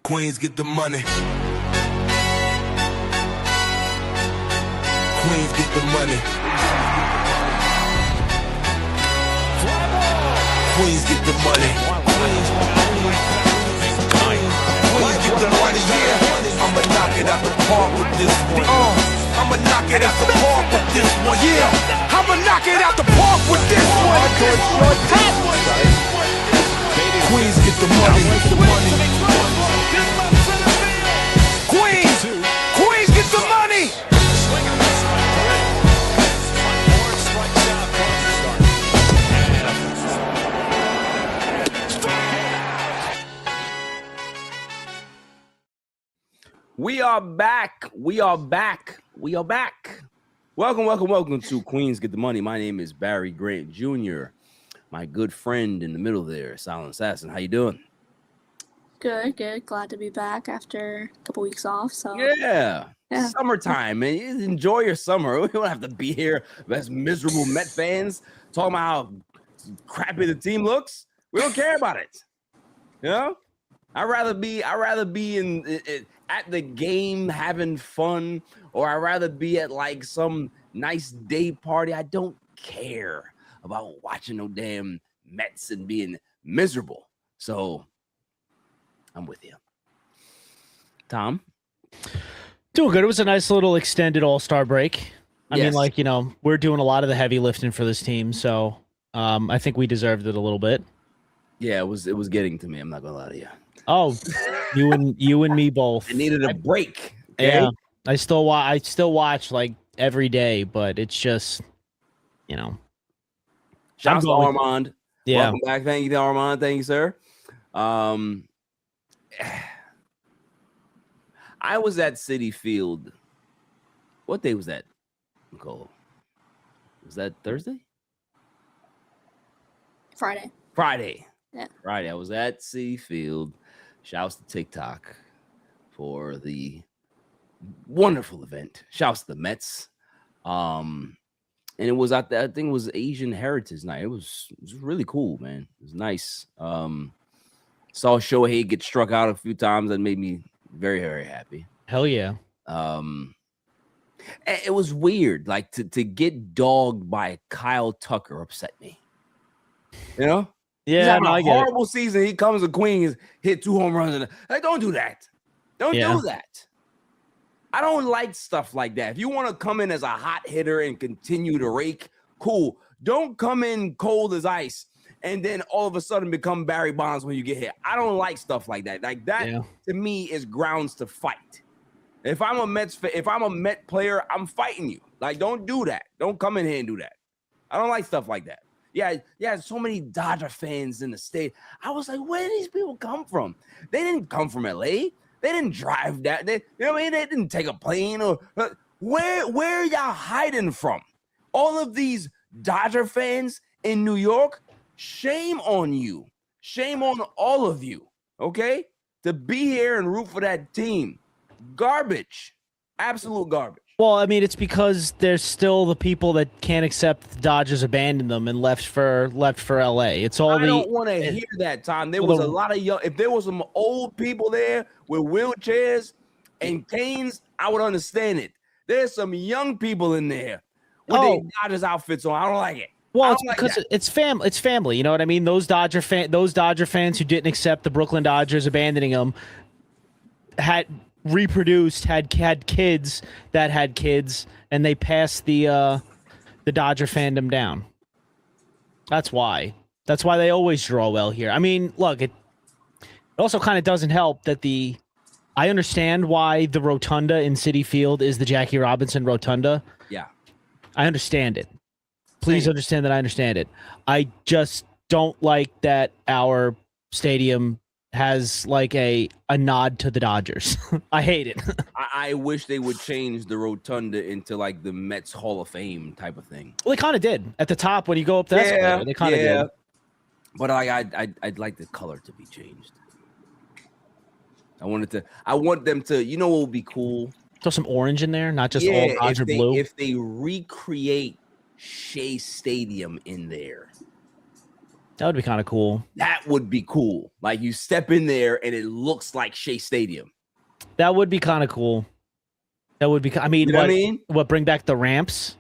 Queens get the money. Queens get the money. Queens get the money. Queens get the money, yeah. I'ma knock it out the park with this one. I'ma knock it out the park with this one, yeah. I'ma knock it out the park with this one. Queens get the money. Queens get the money. We are back. We are back. We are back. Welcome to Queens Get the Money. My name is Barry Grant Jr. My good friend in the middle there, Silent Assassin. How you doing? Good. Glad to be back after a couple weeks off. So yeah. Summertime, man. You enjoy your summer. We don't have to be here as miserable Met fans talking about how crappy the team looks. We don't care about it. You know? I'd rather be in at the game having fun, or I'd rather be at like some nice day party. I don't care about watching no damn Mets and being miserable. So I'm with you. Tom? Doing good. It was a nice little extended all-star break. I mean, like, you know, we're doing a lot of the heavy lifting for this team, so I think we deserved it a little bit. Yeah, it was getting to me. I'm not gonna lie to you. Oh, you and me both. I needed a break. Okay? Yeah, I still watch like every day, but it's just, you know. Shout out to Armand. Yeah. Welcome back. Thank you to Armand. Thank you, sir. I was at Citi Field. What day was that, Nicole? Was that Thursday? Friday. Yeah. Friday. I was at Citi Field. Shouts to TikTok for the wonderful event. Shouts to the Mets. And it was I think it was Asian Heritage Night. It was really cool, man. It was nice. Saw Shohei get struck out a few times. That made me very, very happy. Hell yeah. It was weird. Like to get dogged by Kyle Tucker upset me. You know? Yeah, he's having I a get horrible season. He comes to Queens, hit 2 home runs. Hey, don't do that. Don't do that. I don't like stuff like that. If you want to come in as a hot hitter and continue to rake, cool. Don't come in cold as ice and then all of a sudden become Barry Bonds when you get hit. I don't like stuff like that. Like that to me is grounds to fight. If I'm a Met player, I'm fighting you. Like, don't do that. Don't come in here and do that. I don't like stuff like that. Yeah, so many Dodger fans in the state. I was like, where did these people come from? They didn't come from LA. They didn't drive that. You know what I mean? They didn't take a plane. Or where are y'all hiding from? All of these Dodger fans in New York, shame on you. Shame on all of you, okay? To be here and root for that team. Garbage. Absolute garbage. Well, I mean, it's because there's still the people that can't accept the Dodgers abandoned them and left for LA. It's all I don't want to hear that, Tom. There was a lot of young. If there was some old people there with wheelchairs and canes, I would understand it. There's some young people in there with their Dodgers outfits on. I don't like it. Well, it's because it's family. You know what I mean? Those Dodger fans who didn't accept the Brooklyn Dodgers abandoning them had reproduced, had kids that had kids, and they passed the Dodger fandom down. That's why they always draw well here. I mean, look, it also kind of doesn't help that I understand why the rotunda in Citi Field is the Jackie Robinson rotunda. Yeah, I understand it. Please understand that I understand it. I just don't like that our stadium has like a nod to the Dodgers. I hate it. I wish they would change the rotunda into like the Mets Hall of Fame type of thing. Well, they kind of did at the top when you go up the escalator. They kind of did. But I'd like the color to be changed. I want them to. You know what would be cool? Throw some orange in there, not just all Dodger blue. If they recreate Shea Stadium in there. That would be kind of cool. That would be cool. Like you step in there and it looks like Shea Stadium. That would be kind of cool. That would be. I mean, You know what I mean? What? Bring back the ramps?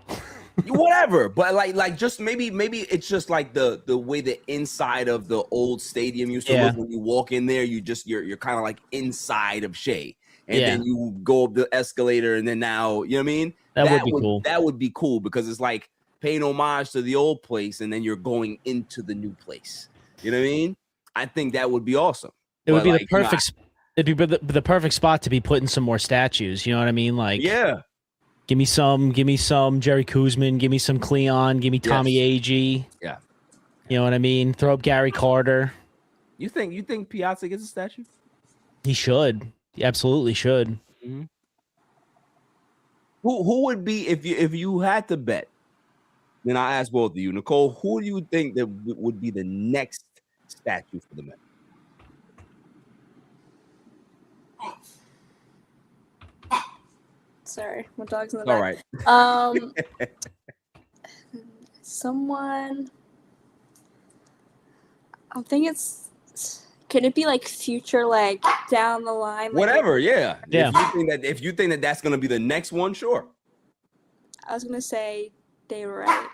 Whatever, but like just maybe it's just like the way the inside of the old stadium used to look when you walk in there. You're kind of like inside of Shea, and then you go up the escalator, and then now you know what I mean. That would be cool. That would be cool because it's like paying homage to the old place, and then you're going into the new place. You know what I mean? I think that would be awesome. It would be like, the perfect. It'd be the perfect spot to be putting some more statues. You know what I mean? Like Give me some Jerry Kuzman. Give me some Cleon. Give me Tommy Agee. Yeah. You know what I mean? Throw up Gary Carter. You think Piazza gets a statue? He should. He absolutely should. Mm-hmm. Who would be if you had to bet? Then I ask both of you, Nicole. Who do you think that would be the next statue for the Mets? Sorry, my dog's in the back. All right. Someone. I'm thinking can it be like future, like down the line? Like, whatever, yeah. Yeah. If you think that that's gonna be the next one, sure. I was gonna say David Wright.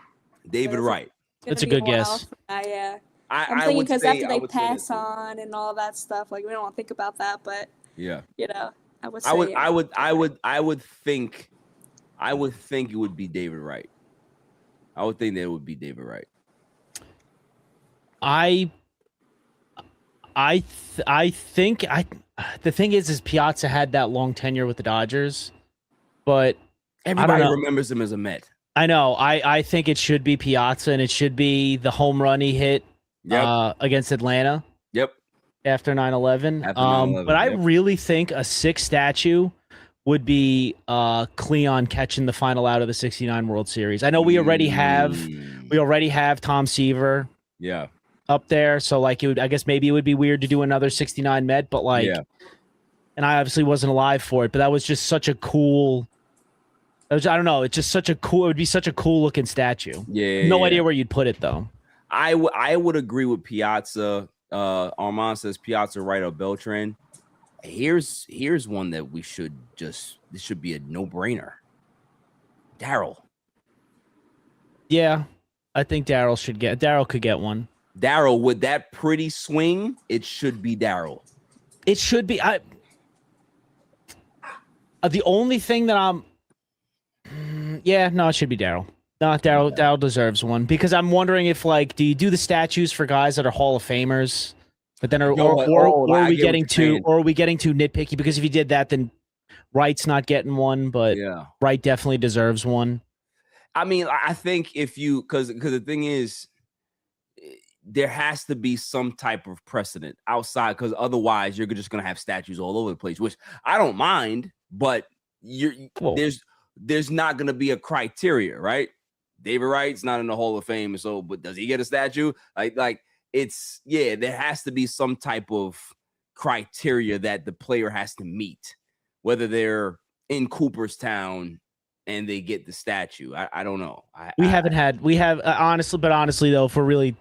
David Wright. That's a good guess. Yeah. I'm thinking because after they pass on and all that stuff, like we don't want to think about that, but yeah, you know. I would think it would be David Wright. I would think that it would be David Wright. The thing is Piazza had that long tenure with the Dodgers, but everybody remembers him as a Met. I know. I think it should be Piazza, and it should be the home run he hit against Atlanta. Yep. After 9/11. But I really think a 6 statue would be Cleon catching the final out of the 69 World Series. I know we already have Tom Seaver up there, so like I guess maybe it would be weird to do another 69 Met, but like and I obviously wasn't alive for it, but that was just such a cool I don't know, it's just it would be such a cool looking statue. No idea where you'd put it though. I would agree with Piazza. Armand says Piazza, Wright, or Beltran. Here's one that this should be a no-brainer. Darryl. Yeah, I think Darryl could get one. Darryl, with that pretty swing, it should be Darryl. It should be. The only thing that it should be Darryl. No, Darryl deserves one because I'm wondering if do you do the statues for guys that are Hall of Famers, but then are we getting too nitpicky? Because if you did that, then Wright's not getting one, but Wright definitely deserves one. I mean, I think because the thing is, there has to be some type of precedent outside, because otherwise you're just gonna have statues all over the place, which I don't mind, but there's not gonna be a criteria, right? David Wright's not in the Hall of Fame, but does he get a statue? There has to be some type of criteria that the player has to meet, whether they're in Cooperstown and they get the statue. I don't know. Honestly though, if we're really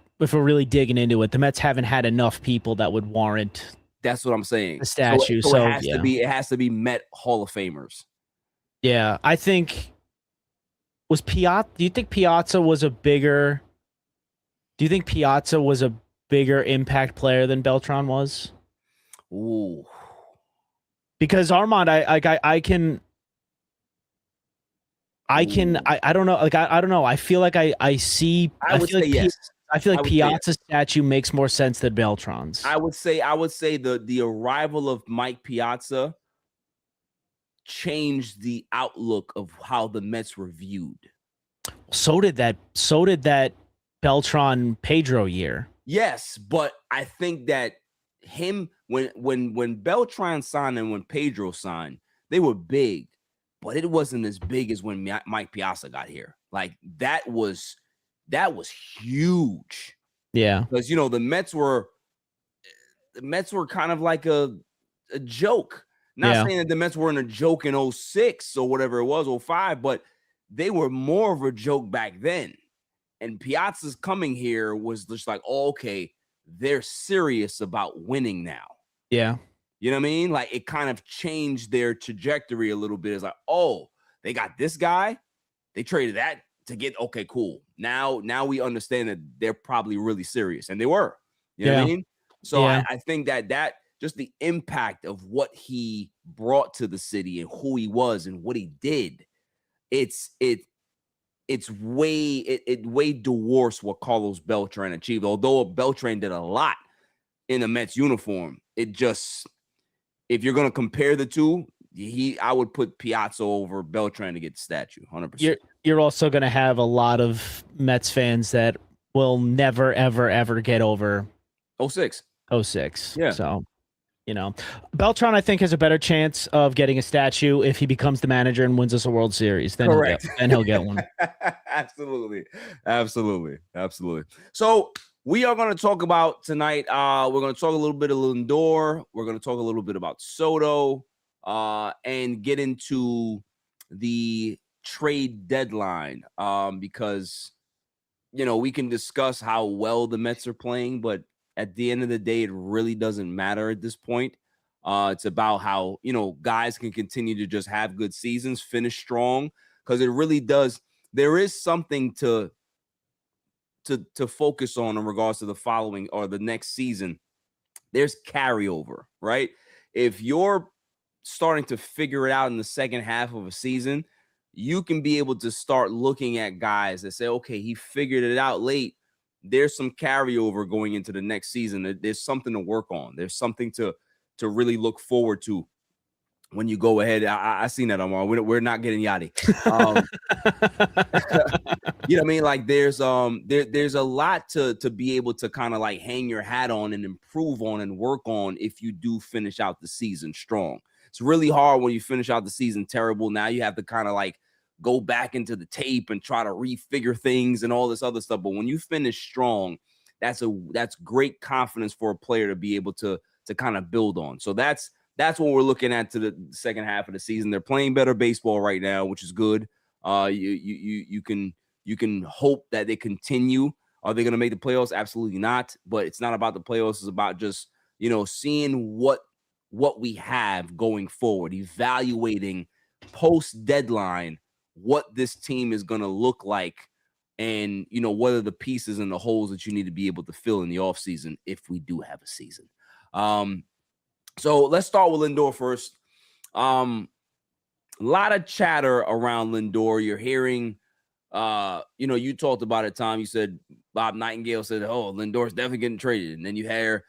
digging into it, the Mets haven't had enough people that would warrant. That's what I'm saying. The statue. So it has to be Met Hall of Famers. Yeah, I think. Do you think Piazza was a bigger impact player than Beltran was? Ooh. Because Armand, I don't know. I don't know. I feel like I feel like Piazza's statue makes more sense than Beltran's. I would say the arrival of Mike Piazza changed the outlook of how the Mets were viewed. So did that Beltran Pedro year. Yes, but I think that when Beltran signed and when Pedro signed, they were big, but it wasn't as big as when Mike Piazza got here. Like that was huge. Yeah, because the Mets were kind of like a joke. Not saying that the Mets weren't a joke in 06 or whatever it was, 05, but they were more of a joke back then. And Piazza's coming here was just like, oh, okay, they're serious about winning now. Yeah. You know what I mean? Like it kind of changed their trajectory a little bit. It's like, oh, they got this guy. They traded that to get, okay, cool. Now we understand that they're probably really serious. And they were. You know what I mean? So I think that just the impact of what he brought to the city and who he was and what he did, it way dwarfs what Carlos Beltran achieved. Although Beltran did a lot in a Mets uniform, it just, if you're going to compare the two, I would put Piazza over Beltran to get the statue, 100%. You're also going to have a lot of Mets fans that will never, ever, ever get over 06. Yeah. So, Beltran, I think, has a better chance of getting a statue if he becomes the manager and wins us a World Series. Then he'll get one. Absolutely. So we are going to talk about tonight. We're going to talk a little bit of Lindor. We're going to talk a little bit about Soto, and get into the trade deadline. Because we can discuss how well the Mets are playing, but at the end of the day, it really doesn't matter at this point. It's about how, guys can continue to just have good seasons, finish strong, because it really does. There is something to focus on in regards to the following or the next season. There's carryover, right? If you're starting to figure it out in the second half of a season, you can be able to start looking at guys that say, okay, he figured it out late. There's some carryover going into the next season. There's something to work on. There's something to really look forward to when you go ahead. I seen that, Omar. We're not getting yachty. You know what I mean? Like there's a lot to be able to kind of like hang your hat on and improve on and work on if you do finish out the season strong. It's really hard when you finish out the season terrible. Now you have to kind of like go back into the tape and try to refigure things and all this other stuff. But when you finish strong, that's great confidence for a player to be able to kind of build on. So that's what we're looking at to the second half of the season. They're playing better baseball right now, which is good. You can hope that they continue. Are they going to make the playoffs? Absolutely not. But it's not about the playoffs. It's about just, seeing what we have going forward, evaluating post deadline what this team is going to look like, and what are the pieces and the holes that you need to be able to fill in the offseason if we do have a season. So let's start with Lindor first. A lot of chatter around Lindor. You're hearing, you talked about it, Tom. You said Bob Nightingale said, oh, Lindor's definitely getting traded. And then you hear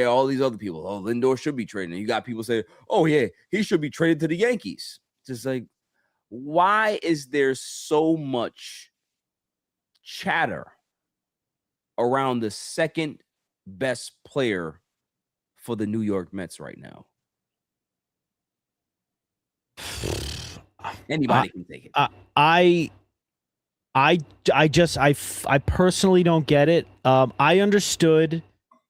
all these other people, oh, Lindor should be traded. And you got people say, oh, yeah, he should be traded to the Yankees. Just like, why is there so much chatter around the second best player for the New York Mets right now? Anybody can take it. I personally don't get it. I understood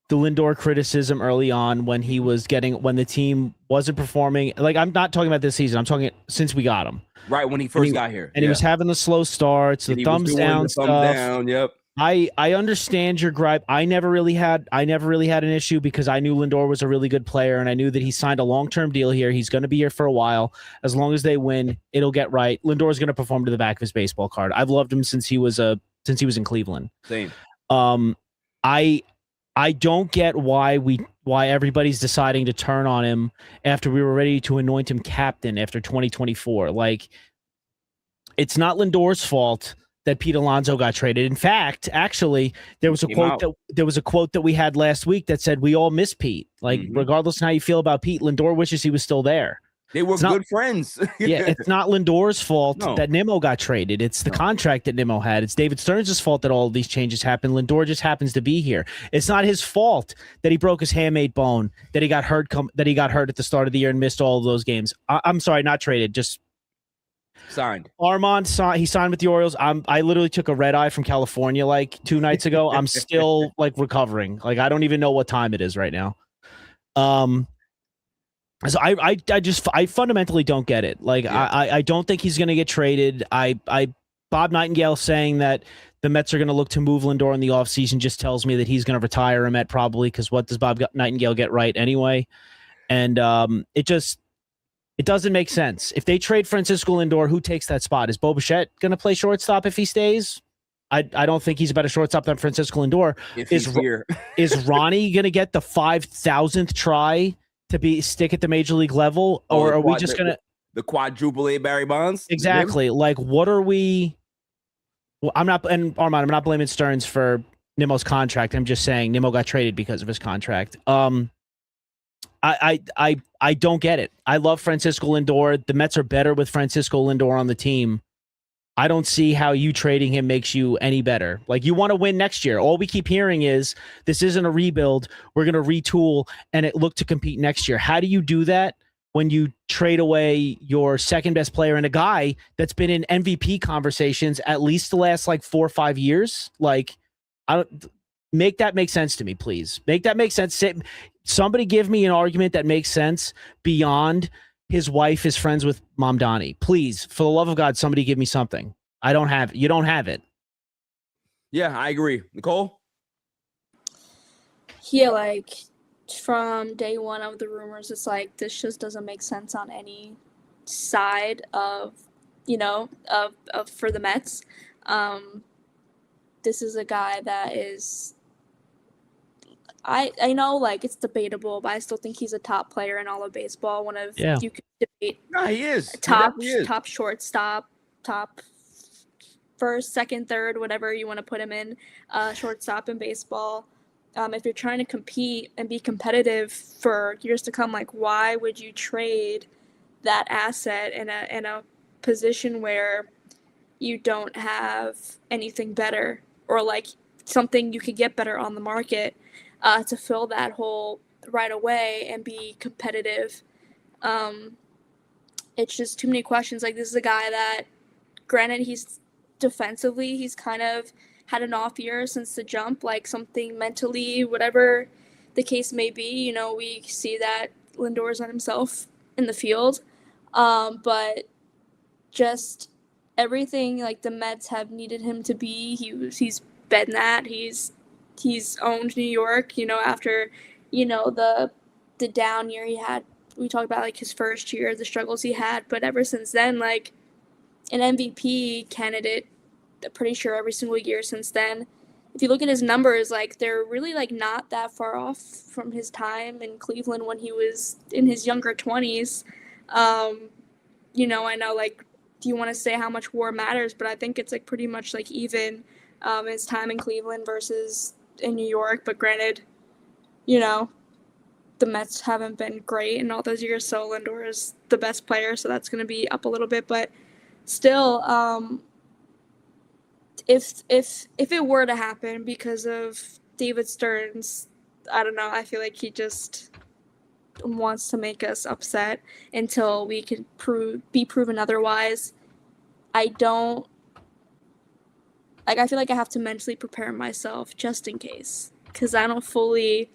the Lindor criticism early on when the team wasn't performing. Like, I'm not talking about this season. I'm talking since we got him. Right, when he first got here. And he was having the slow starts, the thumbs down stuff. Thumbs down, yep. I understand your gripe. I never really had an issue because I knew Lindor was a really good player, and I knew that he signed a long-term deal here. He's going to be here for a while. As long as they win, it'll get right. Lindor's going to perform to the back of his baseball card. I've loved him since he was in Cleveland. Same. I don't get why everybody's deciding to turn on him after we were ready to anoint him captain after 2024. Like, it's not Lindor's fault that Pete Alonso got traded. In fact, actually, there was a quote that we had last week that said we all miss Pete. Like, regardless of how you feel about Pete, Lindor wishes he was still there. They were good friends. Yeah, it's not Lindor's fault that Nimmo got traded. It's the contract that Nimmo had. It's David Stearns' fault that all of these changes happened. Lindor just happens to be here. It's not his fault that he broke his hamate bone, that he got hurt at the start of the year and missed all of those games. I'm sorry, not traded, just signed. Armand he signed with the Orioles. I literally took a red eye from California like 2 nights ago. I'm still like recovering. Like, I don't even know what time it is right now. So I fundamentally don't get it. Like, I don't think he's going to get traded. Bob Nightingale saying that the Mets are going to look to move Lindor in the offseason just tells me that he's going to retire a Met probably, because what does Bob Nightingale get right anyway? And it doesn't make sense. If they trade Francisco Lindor, who takes that spot? Is Bo Bichette going to play shortstop if he stays? I don't think he's a better shortstop than Francisco Lindor. If he's here. Is Ronnie going to get the 5,000th try to stick at the major league level? Or are we just going to... The quadruple A Barry Bonds? Exactly. Like, what are we... Well, Armand, I'm not blaming Stearns for Nimmo's contract. I'm just saying Nimmo got traded because of his contract. I don't get it. I love Francisco Lindor. The Mets are better with Francisco Lindor on the team. I don't see how you trading him makes you any better. Like, you want to win next year. All we keep hearing is this isn't a rebuild. We're going to retool and look to compete next year. How do you do that when you trade away your second best player and a guy that's been in MVP conversations at least the last 4 or 5 years? Like, I don't make that make sense to me, please. Make that make sense. Somebody give me an argument that makes sense beyond his wife is friends with Mom Donnie. Please, for the love of God, somebody give me something. I don't have it. You don't have it. Yeah, I agree. Nicole? Yeah, from day one of the rumors, it's this just doesn't make sense on any side of for the Mets. This is a guy that is, I know it's debatable, but I still think he's a top player in all of baseball. You could debate. No, he is. Top shortstop, top first, second, third, whatever you want to put him in, shortstop in baseball. If you're trying to compete and be competitive for years to come, why would you trade that asset in a position where you don't have anything better, or something you could get better on the market to fill that hole right away and be competitive? It's just too many questions. This is a guy that, granted, he's defensively, he's kind of had an off year since the jump, something mentally, whatever the case may be. We see that Lindor's on himself in the field. But just everything the Mets have needed him to be, he's been that. He's owned New York, after, the down year he had. We talked about his first year, the struggles he had, but ever since then, an MVP candidate, I'm pretty sure every single year since then. If you look at his numbers, they're really not that far off from his time in Cleveland when he was in his younger 20s. I know do you want to say how much WAR matters, but I think it's pretty much even his time in Cleveland versus in New York. But granted, the Mets haven't been great in all those years, so Lindor is the best player, so that's going to be up a little bit. But still, if it were to happen because of David Stearns, I don't know. I feel he just wants to make us upset until we can be proven otherwise. I feel I have to mentally prepare myself just in case, because I don't fully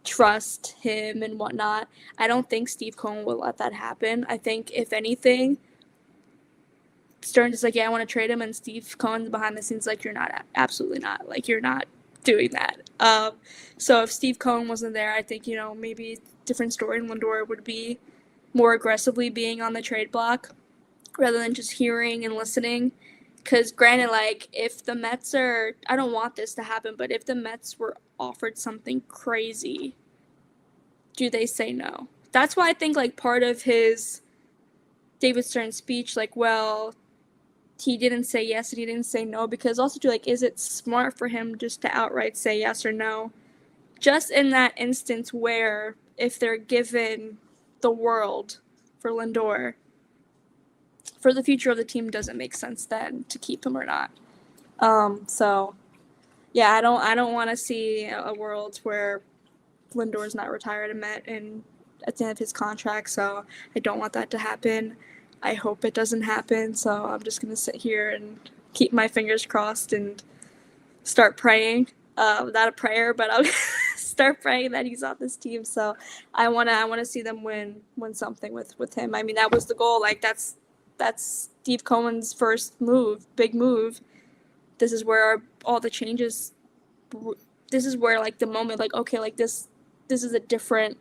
trust him and whatnot. I don't think Steve Cohen will let that happen. I think, if anything, Stearns is yeah, I want to trade him, and Steve Cohen's behind the scenes you're not, absolutely not. You're not doing that. So if Steve Cohen wasn't there, I think, maybe different story, and Lindor would be more aggressively being on the trade block rather than just hearing and listening. Because granted, if the Mets are, I don't want this to happen, but if the Mets were offered something crazy, do they say no? That's why I think part of his David Stern speech, well, he didn't say yes and he didn't say no, because also too, is it smart for him just to outright say yes or no? Just in that instance where if they're given the world for Lindor, for the future of the team, doesn't make sense then to keep him or not. So yeah, I don't want to see a world where Lindor's not retired and Met and at the end of his contract, so I don't want that to happen. I hope it doesn't happen, so I'm just going to sit here and keep my fingers crossed and start praying. Not a prayer, but I'll start praying that he's on this team. So I want to see them win something with him. I mean, that was the goal. That's Steve Cohen's first move, big move, this is where all the changes. This is where like the moment, like okay, like this is a different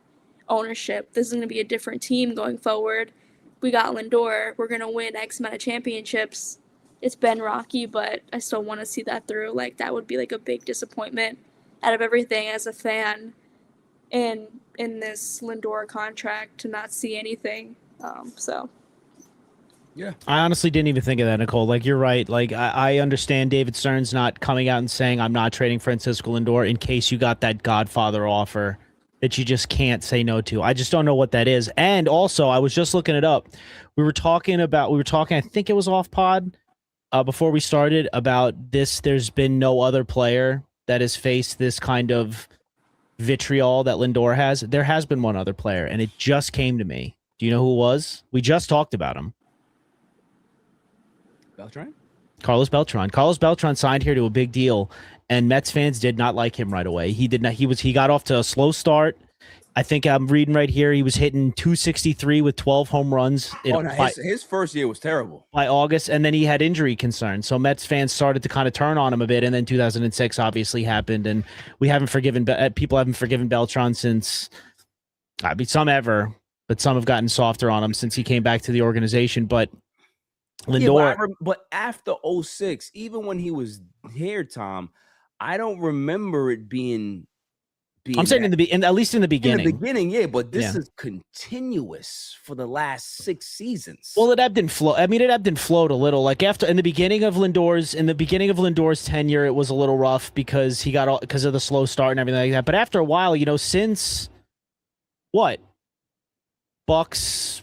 ownership. This is going to be a different team going forward. We got Lindor. We're going to win X amount of championships. It's been rocky, but I still want to see that through. Like, that would be, like, a big disappointment out of everything as a fan in this Lindor contract to not see anything. Yeah. I honestly didn't even think of that, Nicole. Like, you're right. Like, I understand David Stern's not coming out and saying, I'm not trading Francisco Lindor in case you got that Godfather offer that you just can't say no to. I just don't know what that is. And also, I was just looking it up. We were talking, I think it was off pod before we started about this. There's been no other player that has faced this kind of vitriol that Lindor has. There has been one other player, and it just came to me. Do you know who it was? We just talked about him. Beltran? Carlos Beltran. Carlos Beltran signed here to a big deal, and Mets fans did not like him right away. He did not. He got off to a slow start. I think I'm reading right here. He was hitting 263 with 12 home runs. His first year was terrible by August, and then he had injury concerns. So Mets fans started to kind of turn on him a bit, and then 2006 obviously happened, and people haven't forgiven Beltran since. I mean, but some have gotten softer on him since he came back to the organization. But Lindor, but after 06, even when he was here, Tom, I don't remember it being I'm saying at least in the beginning. In the beginning, yeah, but this is continuous for the last 6 seasons. Well, it ebbed and flowed. I mean, it ebbed and flowed a little. Like in the beginning of Lindor's tenure, it was a little rough because because of the slow start and everything like that. But after a while, since what? Buck was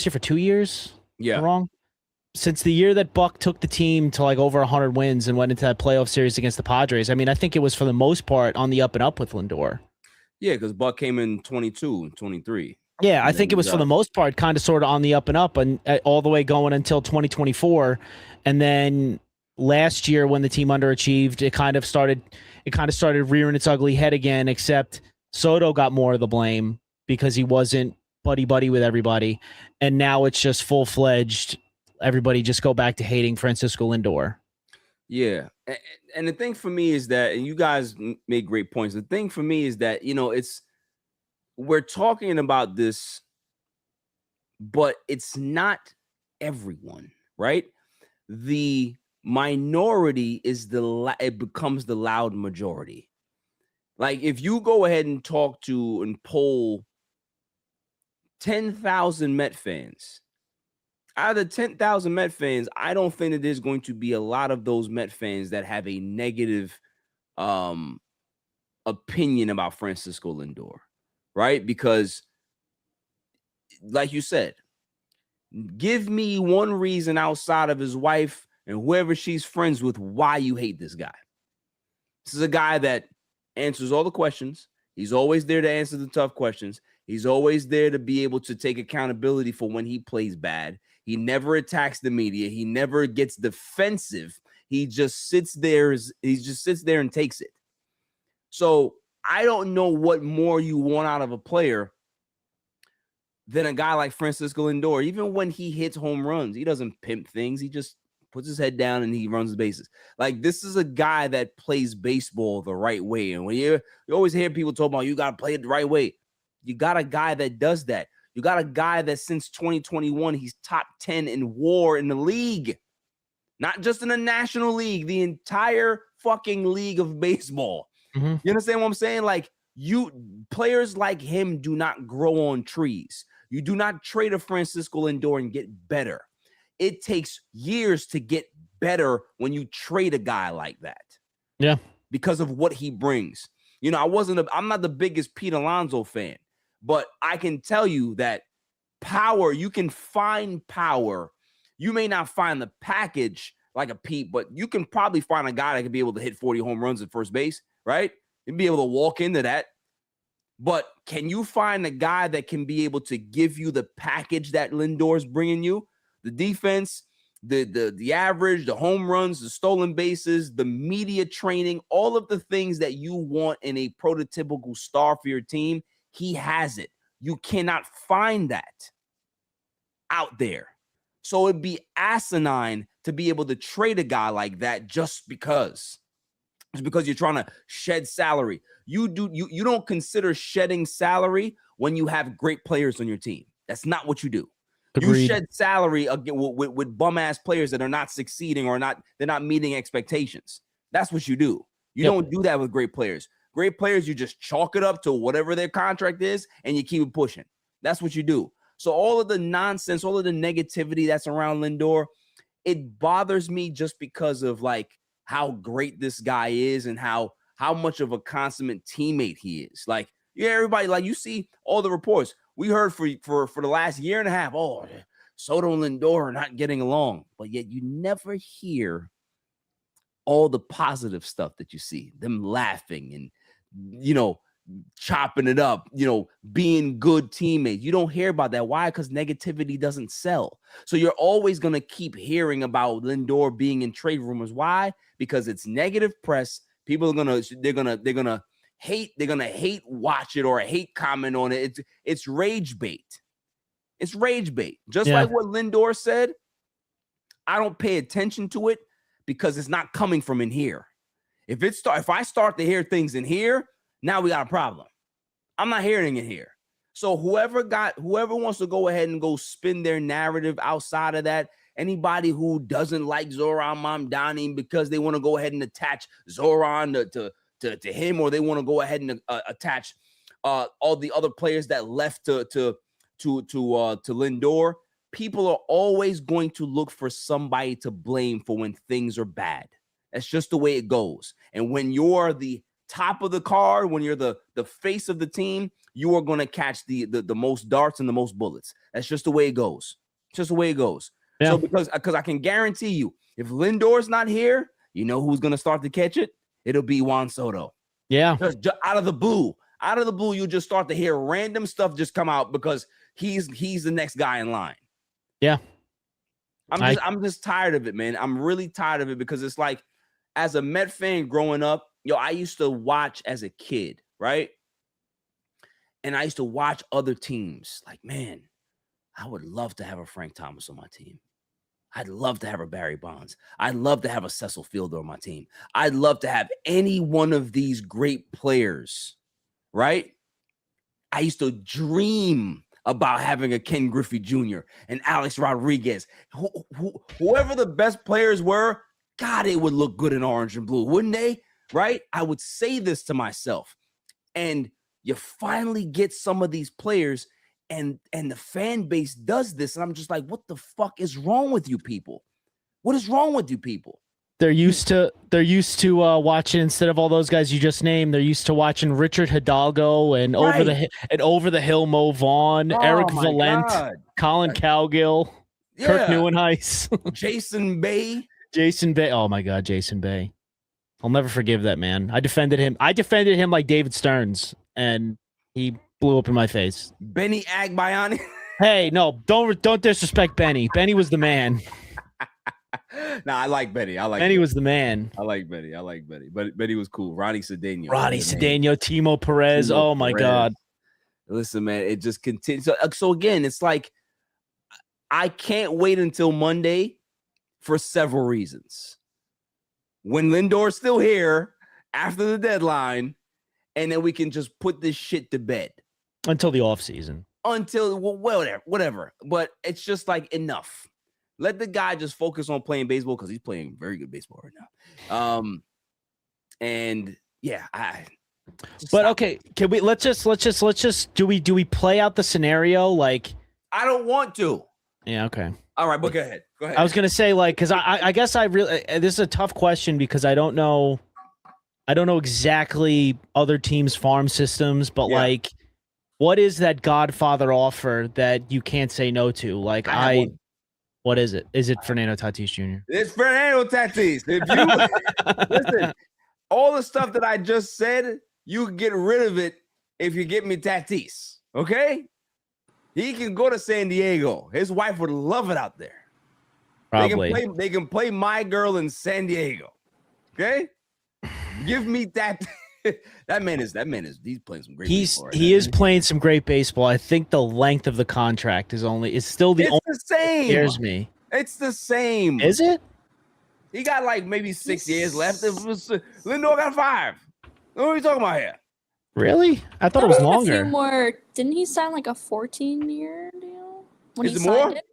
here for 2 years. Yeah. Wrong. Since the year that Buck took the team to like over 100 wins and went into that playoff series against the Padres, I mean, I think it was for the most part on the up and up with Lindor. Yeah, because Buck came in 22 and 23. Yeah, I think it was for the most part kind of sort of on the up and up and all the way going until 2024. And then last year when the team underachieved, it kind of started rearing its ugly head again, except Soto got more of the blame because he wasn't buddy with everybody. And now it's just full-fledged. Everybody just go back to hating Francisco Lindor. Yeah. And the thing for me is that, and you guys made great points. The thing for me is that, we're talking about this, but it's not everyone, right? The minority it becomes the loud majority. Like if you go ahead and talk to and poll 10,000 Met fans, out of the 10,000 Met fans, I don't think that there's going to be a lot of those Met fans that have a negative opinion about Francisco Lindor, right? Because, like you said, give me one reason outside of his wife and whoever she's friends with why you hate this guy. This is a guy that answers all the questions. He's always there to answer the tough questions. He's always there to be able to take accountability for when he plays bad. He never attacks the media. He never gets defensive. He just sits there. And takes it. So I don't know what more you want out of a player than a guy like Francisco Lindor. Even when he hits home runs, he doesn't pimp things. He just puts his head down and he runs the bases. Like this is a guy that plays baseball the right way. And when you always hear people talk about you got to play it the right way. You got a guy that does that. You got a guy that since 2021, he's top 10 in WAR in the league. Not just in the National League, the entire fucking league of baseball. Mm-hmm. You understand what I'm saying? Like players like him do not grow on trees. You do not trade a Francisco Lindor and get better. It takes years to get better when you trade a guy like that. Yeah. Because of what he brings. I'm not the biggest Pete Alonso fan. But I can tell you that power, you can find power. You may not find the package like a Pete, but you can probably find a guy that can be able to hit 40 home runs at first base, right? You'd be able to walk into that. But can you find a guy that can be able to give you the package that Lindor's bringing you? The defense, the average, the home runs, the stolen bases, the media training, all of the things that you want in a prototypical star for your team. He has it. You cannot find that out there. So it'd be asinine to be able to trade a guy like that just because. It's because you're trying to shed salary. You don't consider shedding salary when you have great players on your team. That's not what you do. Agreed. You shed salary with bum ass players that are not succeeding or they're not meeting expectations. That's what you do. You don't do that with great players. Great players, you just chalk it up to whatever their contract is and you keep it pushing. That's what you do. So all of the nonsense, all of the negativity that's around Lindor, it bothers me just because of like how great this guy is and how much of a consummate teammate he is. Like, yeah, everybody, like you see all the reports. We heard for the last year and a half, oh, Soto and Lindor are not getting along. But yet you never hear all the positive stuff that you see, them laughing and, chopping it up, being good teammates. You don't hear about that. Why? Because negativity doesn't sell. So you're always going to keep hearing about Lindor being in trade rumors. Why? Because it's negative press. People are they're gonna hate watch it or hate comment on it. It's rage bait. It's rage bait. Just like what Lindor said, I don't pay attention to it because it's not coming from in here. If I start to hear things in here, now we got a problem. I'm not hearing it here. So whoever wants to go ahead and go spin their narrative outside of that, anybody who doesn't like Zoran Mamdani because they want to go ahead and attach Zoran to him, or they want to go ahead and attach all the other players that left to Lindor, people are always going to look for somebody to blame for when things are bad. That's just the way it goes. And when you're the top of the card, when you're the face of the team, you are going to catch the most darts and the most bullets. That's just the way it goes. It's just the way it goes. Yeah. So because I can guarantee you, if Lindor's not here, you know who's going to start to catch it? It'll be Juan Soto. Yeah. Just out of the blue, you'll just start to hear random stuff just come out because he's the next guy in line. Yeah. I'm just tired of it, man. I'm really tired of it because it's like, as a Met fan growing up, I used to watch as a kid, right? And I used to watch other teams. Like, man, I would love to have a Frank Thomas on my team. I'd love to have a Barry Bonds. I'd love to have a Cecil Fielder on my team. I'd love to have any one of these great players, right? I used to dream about having a Ken Griffey Jr. and Alex Rodriguez. Whoever the best players were, God, it would look good in orange and blue, wouldn't they? Right? I would say this to myself. And you finally get some of these players and the fan base does this. And I'm just like, what the fuck is wrong with you people? What is wrong with you people? They're used to watching, instead of all those guys you just named, they're used to watching Richard Hidalgo and over the hill Mo Vaughn, Eric Valent, Colin Cowgill, Kirk Neuenhuis, Jason Bay. Oh my God, Jason Bay. I'll never forgive that man. I defended him like David Stearns, and he blew up in my face. Benny Agbayani. Hey, no, don't disrespect Benny. Benny was the man. Nah, I like Benny. Benny was the man. I like Benny. But Benny was cool. Ronnie Cedeno, Timo Perez. Oh my God. Listen, man, it just continues. So again, it's like I can't wait until Monday for several reasons. When Lindor's still here after the deadline, and then we can just put this shit to bed. Until the offseason. Whatever. But it's just like enough. Let the guy just focus on playing baseball because he's playing very good baseball right now. And yeah, okay, can we let's just do we play out the scenario? Like, I don't want to. Yeah, okay. All right, but go ahead. I was gonna say, like, because I guess I really, this is a tough question because I don't know exactly other teams' farm systems, but like, what is that Godfather offer that you can't say no to? Like, what is it? Is it Fernando Tatis Jr.? It's Fernando Tatis. If you listen, all the stuff that I just said, you can get rid of it if you get me Tatis. Okay? He can go to San Diego. His wife would love it out there. Probably. They can play My Girl in San Diego. Okay? Give me that. That man is he's playing some great baseball. He is playing some great baseball. I think the length of the contract is still the only the same. That scares me. It's the same. Is it? He got like maybe 6 years left. Lindor got 5. What are we talking about here? Really? I thought it was longer. A few more. Didn't he sign like a 14-year deal when Is he it signed more? it?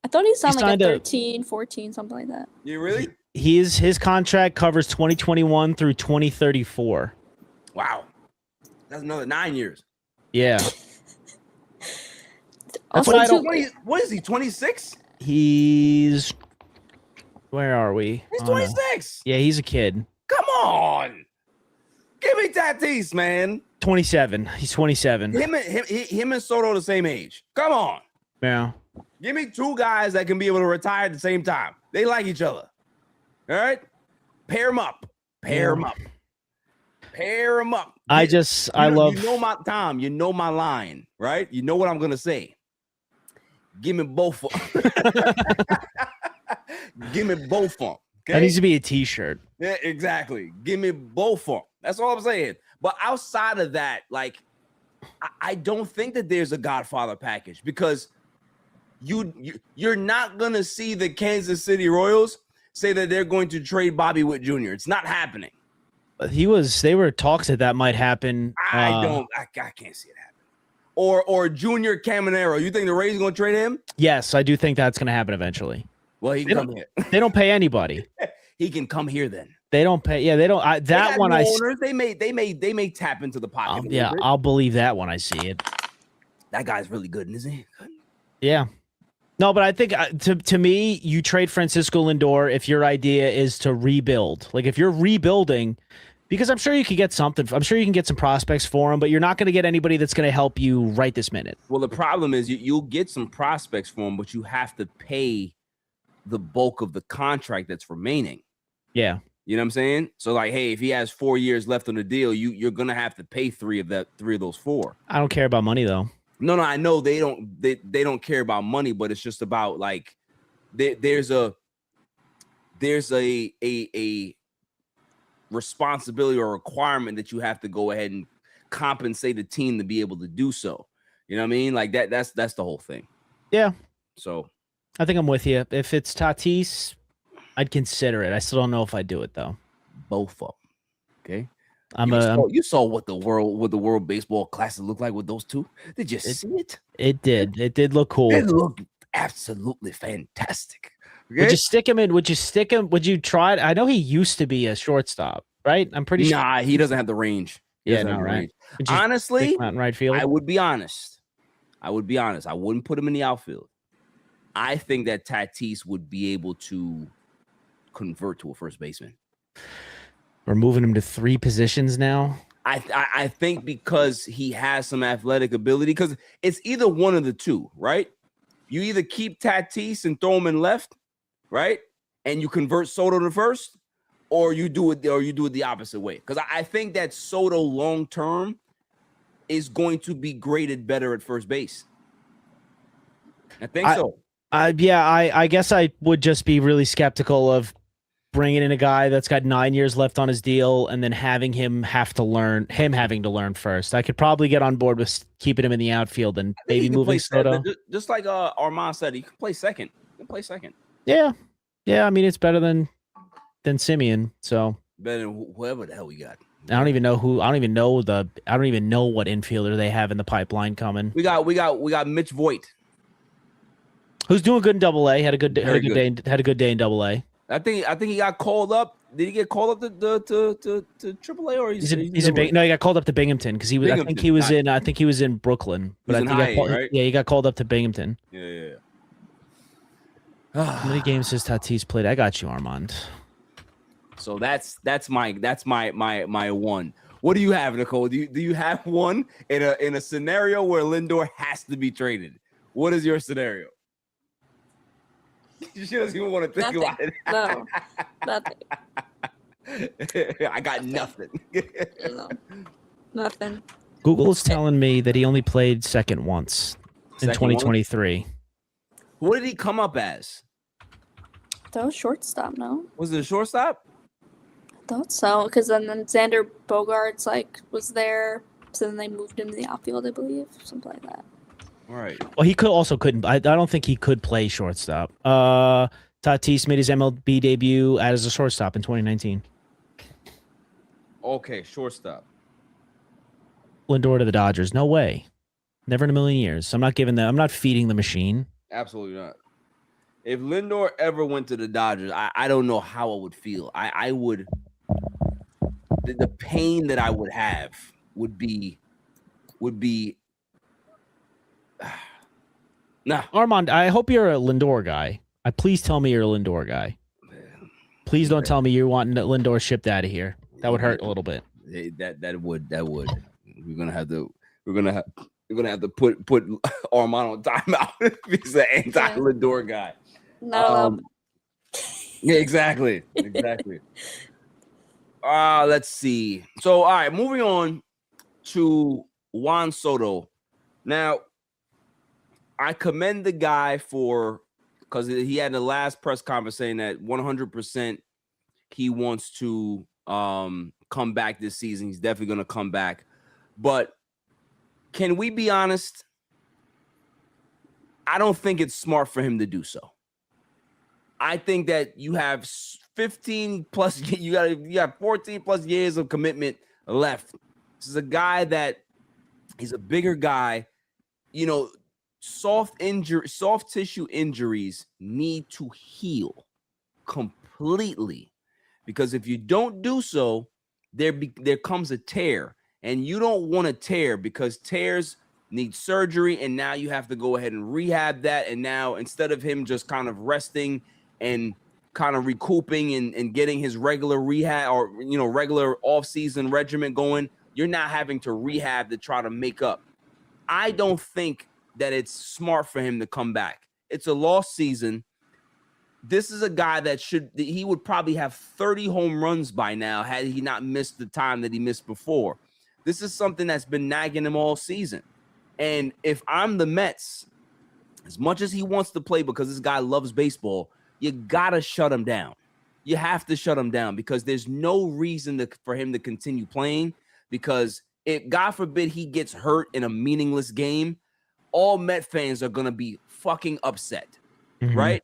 I thought he signed like a a 13, 14, something like that. You really? His contract covers 2021 through 2034. Wow. That's another 9 years. Yeah. Also, why I too, don't- What is he, 26? He's where are we? He's 26. Yeah, he's a kid. Come on. Give me Tatis, man. 27. He's 27. Him and Soto the same age. Come on. Yeah. Give me 2 guys that can be able to retire at the same time. They like each other. All right? Pair them up. Pair them up. I love. You know my Tom. You know my line, right? You know what I'm gonna say. Give me both of them. Give me both of them. Okay? That needs to be a T-shirt. Yeah, exactly. Give me both of them. That's all I'm saying. But outside of that, like, I don't think that there's a Godfather package because you're not gonna see the Kansas City Royals say that they're going to trade Bobby Witt Jr. It's not happening. They were talks that might happen. I can't see it happen. Or Junior Caminero. You think the Rays are going to trade him? Yes, I do think that's going to happen eventually. Well, he can come here. They don't pay anybody. He can come here then. They don't pay. Yeah, they don't. That one I. Owners, they may tap into the pocket. Yeah, I'll believe that when I see it. That guy's really good, isn't he? Yeah. No, but I think to me, you trade Francisco Lindor if your idea is to rebuild. Like if you're rebuilding, because I'm sure you could get something. I'm sure you can get some prospects for him, but you're not going to get anybody that's going to help you right this minute. Well, the problem is you'll get some prospects for him, but you have to pay the bulk of the contract that's remaining. Yeah. You know what I'm saying? So like, hey, if he has 4 years left on the deal, you're going to have to pay three of those 4. I don't care about money though. No, I know they don't care about money, but it's just about like there's a responsibility or requirement that you have to go ahead and compensate a team to be able to do so. You know what I mean? Like that's the whole thing. Yeah. So I think I'm with you. If it's Tatis, I'd consider it. I still don't know if I'd do it though. Both of them. Okay. You saw what the World Baseball Classic looked like with those two. Did you see it? It did. It did look cool. It looked absolutely fantastic. Okay? Would you stick him in? Would you try it? I know he used to be a shortstop, right? I'm pretty sure. Nah, he doesn't have the range. Right. Honestly, in right field? I would be honest. I wouldn't put him in the outfield. I think that Tatis would be able to convert to a first baseman. We're moving him to 3 positions now. I think because he has some athletic ability, because it's either one of the two, right? You either keep Tatis and throw him in left, right? And you convert Soto to first, or you do it the opposite way. Because I think that Soto long term is going to be graded better at first base. I think so. I guess I would just be really skeptical of bringing in a guy that's got 9 years left on his deal and then having him having to learn first. I could probably get on board with keeping him in the outfield and maybe moving Soto. Just like Armand said, he can play second. Yeah. I mean, it's better than Simeon. So better than whoever the hell we got. I don't even know what infielder they have in the pipeline coming. We got Mitch Voigt, who's doing good in Double-A. Had a good day in Double-A. I think he got called up. Did he get called up to AAA or he's in Bing? No, he got called up to Binghamton because he was. I think he was in Brooklyn, but he got called up to Binghamton. Yeah. How many games has Tatis played? I got you, Armand. So that's my one. What do you have, Nicole? Do you have one in a scenario where Lindor has to be traded? What is your scenario? She doesn't even want to think about it. No, nothing. I got nothing. No, nothing. Google is telling me that he only played second once in 2023. What did he come up as? That was shortstop, no? Was it a shortstop? I thought so, because then Xander Bogaerts was there, so then they moved him to the outfield, I believe, something like that. All right. Well, he couldn't. I don't think he could play shortstop. Tatis made his MLB debut as a shortstop in 2019. Okay, shortstop. Lindor to the Dodgers. No way. Never in a million years. I'm not feeding the machine. Absolutely not. If Lindor ever went to the Dodgers, I don't know how I would feel. I would, the pain that I would have would be nah. Armand, I hope you're a Lindor guy. Please tell me you're a Lindor guy. Please don't tell me you're wanting Lindor shipped out of here. That would hurt a little bit. That would. We're gonna have to put Armand on timeout if he's an anti-Lindor guy. No. Yeah, exactly. Let's see. So, all right, moving on to Juan Soto. Now, I commend the guy because he had the last press conference saying that 100% he wants to come back this season. He's definitely going to come back. But can we be honest? I don't think it's smart for him to do so. I think that you have 15 plus, you got 14 plus years of commitment left. This is a guy that he's a bigger guy. You know, soft tissue injuries need to heal completely, because if you don't do so, there comes a tear, and you don't want to tear, because tears need surgery, and now you have to go ahead and rehab that. And now, instead of him just kind of resting and kind of recouping and getting his regular rehab or regular off-season regimen going, you're not having to rehab to try to make up. I don't think that it's smart for him to come back. It's a lost season. This is a guy that he would probably have 30 home runs by now had he not missed the time that he missed before. This is something that's been nagging him all season. And if I'm the Mets, as much as he wants to play because this guy loves baseball, you got to shut him down. You have to shut him down, because there's no reason for him to continue playing, because if, God forbid, he gets hurt in a meaningless game, all Met fans are going to be fucking upset, right?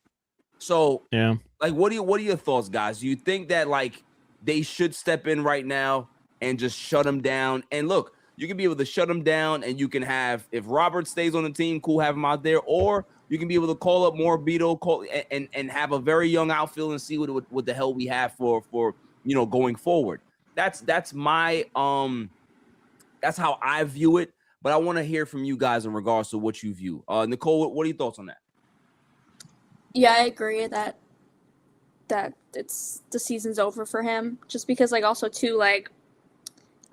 So, yeah. Like, what are your thoughts, guys? Do you think that, like, they should step in right now and just shut him down? And look, you can be able to shut him down, and you can have, if Robert stays on the team, cool, have him out there, or you can be able to call up Morbido, and have a very young outfield and see what the hell we have for going forward. That's my that's how I view it. But I want to hear from you guys in regards to what you view. Nicole, what are your thoughts on that? Yeah, I agree that it's the season's over for him. Just because, like, also too, like,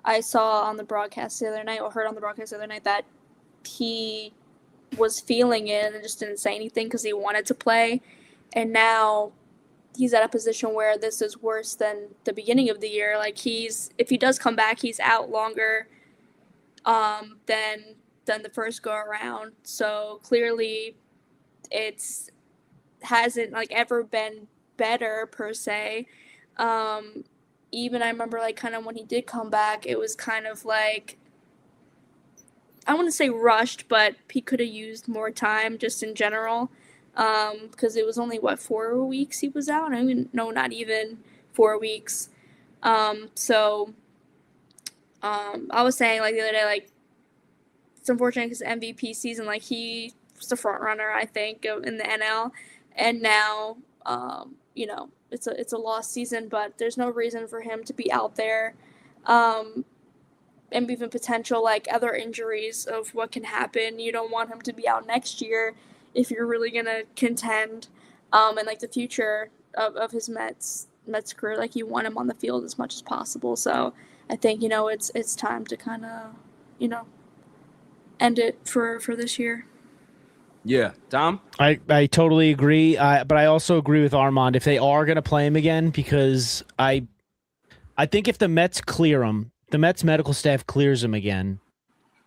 I saw on the broadcast the other night, or heard on the broadcast the other night, that he was feeling it and just didn't say anything because he wanted to play. And now he's at a position where this is worse than the beginning of the year. Like, if he does come back, he's out longer than the first go around. So clearly it's hasn't like ever been better per se. Even I remember, like, kind of when he did come back, it was kind of like, I wouldn't say rushed, but he could have used more time just in general, because it was only 4 weeks he was out. I mean, no, not even 4 weeks. I was saying, like, the other day, like, it's unfortunate because MVP season, like, he was the front runner, I think, in the NL, and now it's a lost season, but there's no reason for him to be out there. And even potential, like, other injuries of what can happen. You don't want him to be out next year if you're really going to contend. And, like, the future of his Mets career, like, you want him on the field as much as possible. So I think, it's time to kind of, end it for this year. Yeah. Tom? I totally agree. But I also agree with Armand if they are going to play him again, because I think if the Mets clear him, the Mets medical staff clears him again,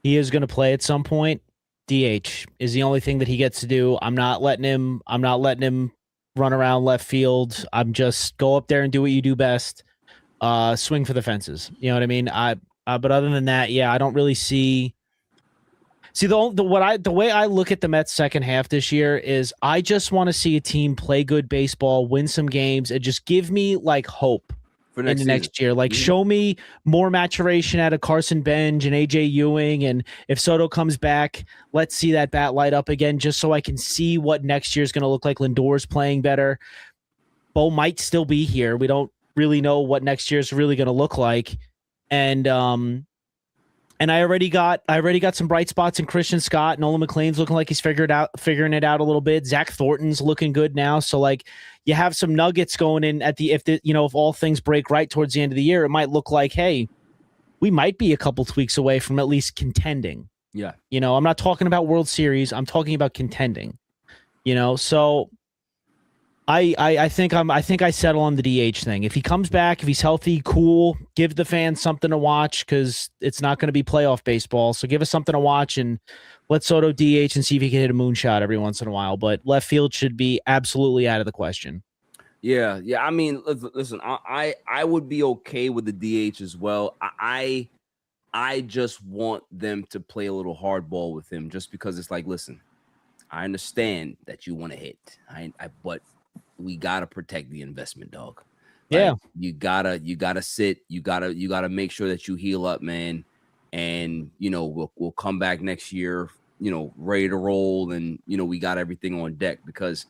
he is going to play at some point. DH is the only thing that he gets to do. I'm not letting him run around left field. I'm just go up there and do what you do best. Swing for the fences. You know what I mean? But other than that, yeah, I don't really see. See, the way I look at the Mets second half this year is I just want to see a team play good baseball, win some games, and just give me like hope For in the season. next year. Like show me more maturation out of Carson Benj and AJ Ewing, and if Soto comes back, let's see that bat light up again, just so I can see what next year is going to look like. Lindor's playing better. Bo might still be here. We don't really know what next year is really going to look like, and I already got some bright spots in Christian Scott. Nolan McLean's looking like he's figuring it out a little bit. Zach Thornton's looking good now. So like you have some nuggets going in if all things break right towards the end of the year, it might look like, hey, we might be a couple tweaks away from at least contending. Yeah. I'm not talking about World Series. I'm talking about contending. So I think I settle on the DH thing. If he comes back, if he's healthy, cool. Give the fans something to watch because it's not going to be playoff baseball. So give us something to watch and let Soto DH and see if he can hit a moonshot every once in a while. But left field should be absolutely out of the question. Yeah. I mean, listen, I would be okay with the DH as well. I just want them to play a little hardball with him, just because it's like, listen, I understand that you want to hit, but we gotta protect the investment, dog. Yeah, you gotta sit. You gotta make sure that you heal up, man. And we'll come back next year, ready to roll, and we got everything on deck because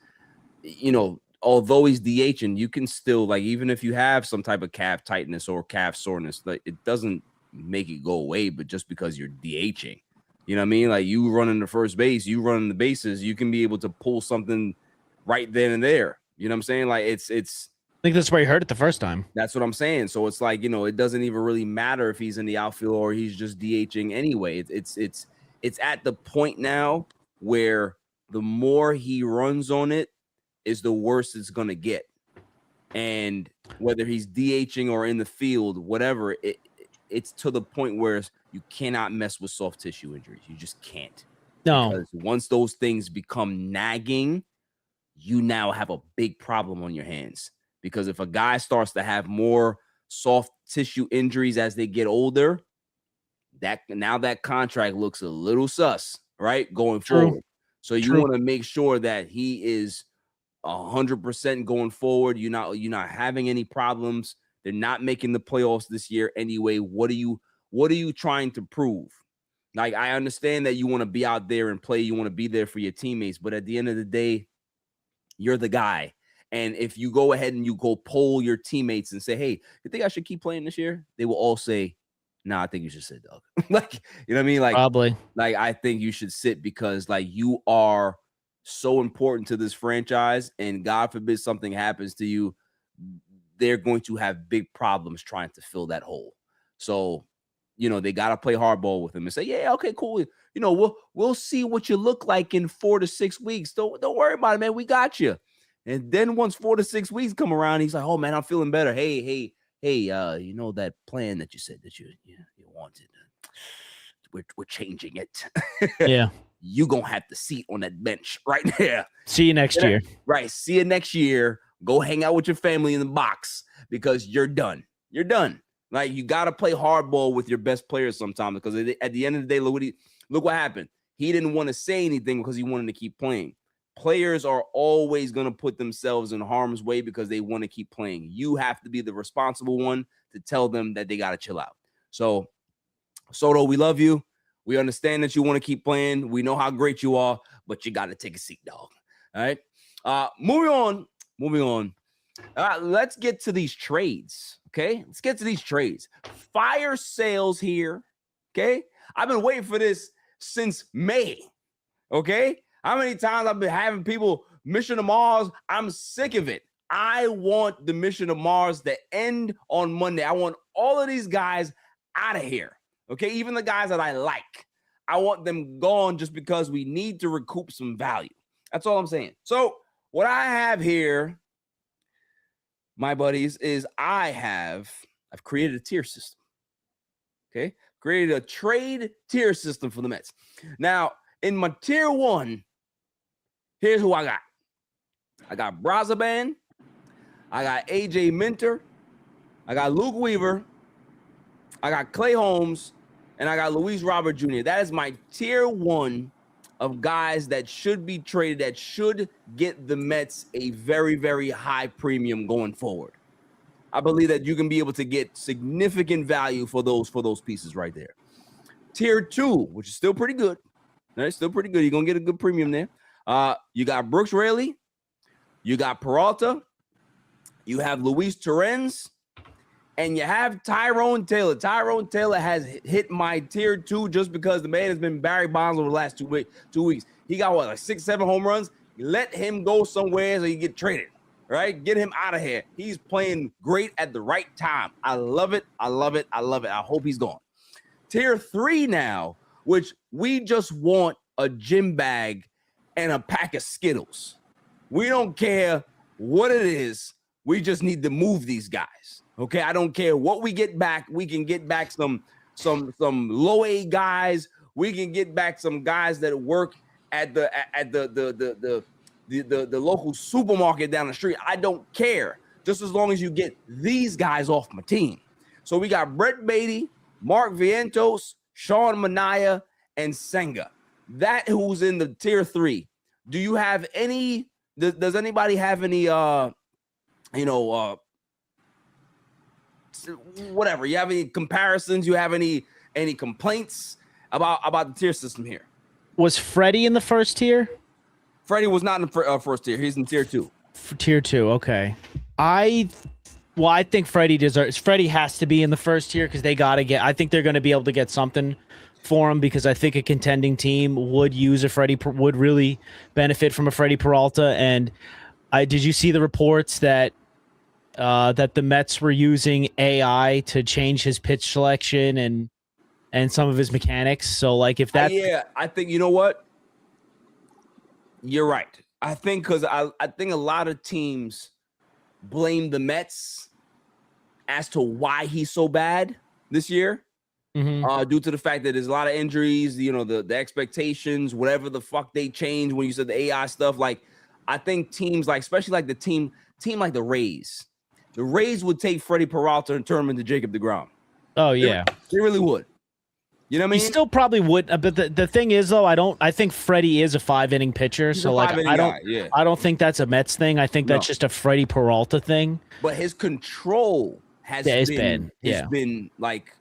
although he's DHing, you can still, like, even if you have some type of calf tightness or calf soreness, like, it doesn't make it go away. But just because you're DHing, you know what I mean? Like, you running the first base, you running the bases, you can be able to pull something right then and there. You know what I'm saying? Like, it's. I think that's where he heard it the first time. That's what I'm saying. So it's like, it doesn't even really matter if he's in the outfield or he's just DHing anyway. It's at the point now where the more he runs on it is the worse it's gonna get. And whether he's DHing or in the field, whatever, it's to the point where you cannot mess with soft tissue injuries. You just can't. No. Because once those things become nagging, you now have a big problem on your hands. Because if a guy starts to have more soft tissue injuries as they get older, that contract looks a little sus, right? Going forward. So you want to make sure that he is 100% going forward. You're not having any problems. They're not making the playoffs this year anyway. What are you trying to prove? Like, I understand that you want to be out there and play. You want to be there for your teammates. But at the end of the day, you're the guy. And if you go ahead and you go poll your teammates and say, hey, you think I should keep playing this year? They will all say, nah, I think you should sit, dog. Like, you know what I mean? Like, probably. Like, I think you should sit because, like, you are so important to this franchise. And God forbid something happens to you, they're going to have big problems trying to fill that hole. So, they got to play hardball with him and say, yeah, okay, cool. We'll see what you look like in 4 to 6 weeks. Don't worry about it, man. We got you. And then once 4 to 6 weeks come around, he's like, oh, man, I'm feeling better. Hey, that plan that you said that you wanted, we're changing it. Yeah. You going to have the seat on that bench right there. See you next year. Right. See you next year. Go hang out with your family in the box because you're done. You're done. Like, you got to play hardball with your best players sometimes, because at the end of the day, look what happened. He didn't want to say anything because he wanted to keep playing. Players are always going to put themselves in harm's way because they want to keep playing. You have to be the responsible one to tell them that they got to chill out. So, Soto, we love you. We understand that you want to keep playing. We know how great you are, but you got to take a seat, dog. All right. Moving on. Let's get to these trades. Okay. Let's get to these trades. Fire sales here. Okay. I've been waiting for this since May. Okay. How many times I've been having people Mission to Mars? I'm sick of it. I want the Mission to Mars to end on Monday. I want all of these guys out of here. Okay, even the guys that I like. I want them gone just because we need to recoup some value. That's all I'm saying. So what I have here, my buddies, is I've created a tier system. Okay, created a trade tier system for the Mets. Now, in my tier 1, here's who I got. I got Brazaban. I got AJ Minter. I got Luke Weaver. I got Clay Holmes. and I got Luis Robert Jr. That is my tier 1 of guys that should be traded, that should get the Mets a very, very high premium going forward. I believe that you can be able to get significant value for those pieces right there. Tier 2, which is still pretty good. Right? Still pretty good. You're going to get a good premium there. You got Brooks Raley. You got Peralta. You have Luis Torrens. And you have Tyrone Taylor. Tyrone Taylor has hit my tier 2 just because the man has been Barry Bonds over the last 2 weeks. He got like 6-7 home runs. You let him go somewhere so he get traded, right? Get him out of here. He's playing great at the right time. I love it. I love it. I love it. I hope he's gone. Tier 3 now, which we just want a gym bag and a pack of Skittles. We don't care what it is. We just need to move these guys. Okay, I don't care what we get back. We can get back some low A guys. We can get back some guys that work at the local supermarket down the street. I don't care, just as long as you get these guys off my team. So we got Brett Beatty, Mark Vientos, Sean Manaea, and Senga. That who's in the tier 3. Do you have any? Does anybody have any? Whatever. You have any comparisons? You have any complaints about the tier system here? Was Freddie in the first tier? Freddie was not in the first tier. He's in tier 2. Tier 2. Okay. I think Freddie has to be in the first tier because I think they're going to be able to get something for him, because I think a contending team would really benefit from a Freddie Peralta. And did you see the reports that the Mets were using AI to change his pitch selection and some of his mechanics? So like if that, I think, you know what? You're right. I think because I think a lot of teams blame the Mets as to why he's so bad this year. Due to the fact that there's a lot of injuries, the expectations, whatever the fuck they changed when you said the AI stuff. Like, I think teams like, especially like the team like the Rays would take Freddie Peralta and turn him into Jacob deGrom. Oh yeah, they really would. You know what I mean? He still probably would, but the thing is though, I think Freddie is a 5-inning pitcher, so like I don't think that's a Mets thing. I think that's just a Freddie Peralta thing. But his control has been like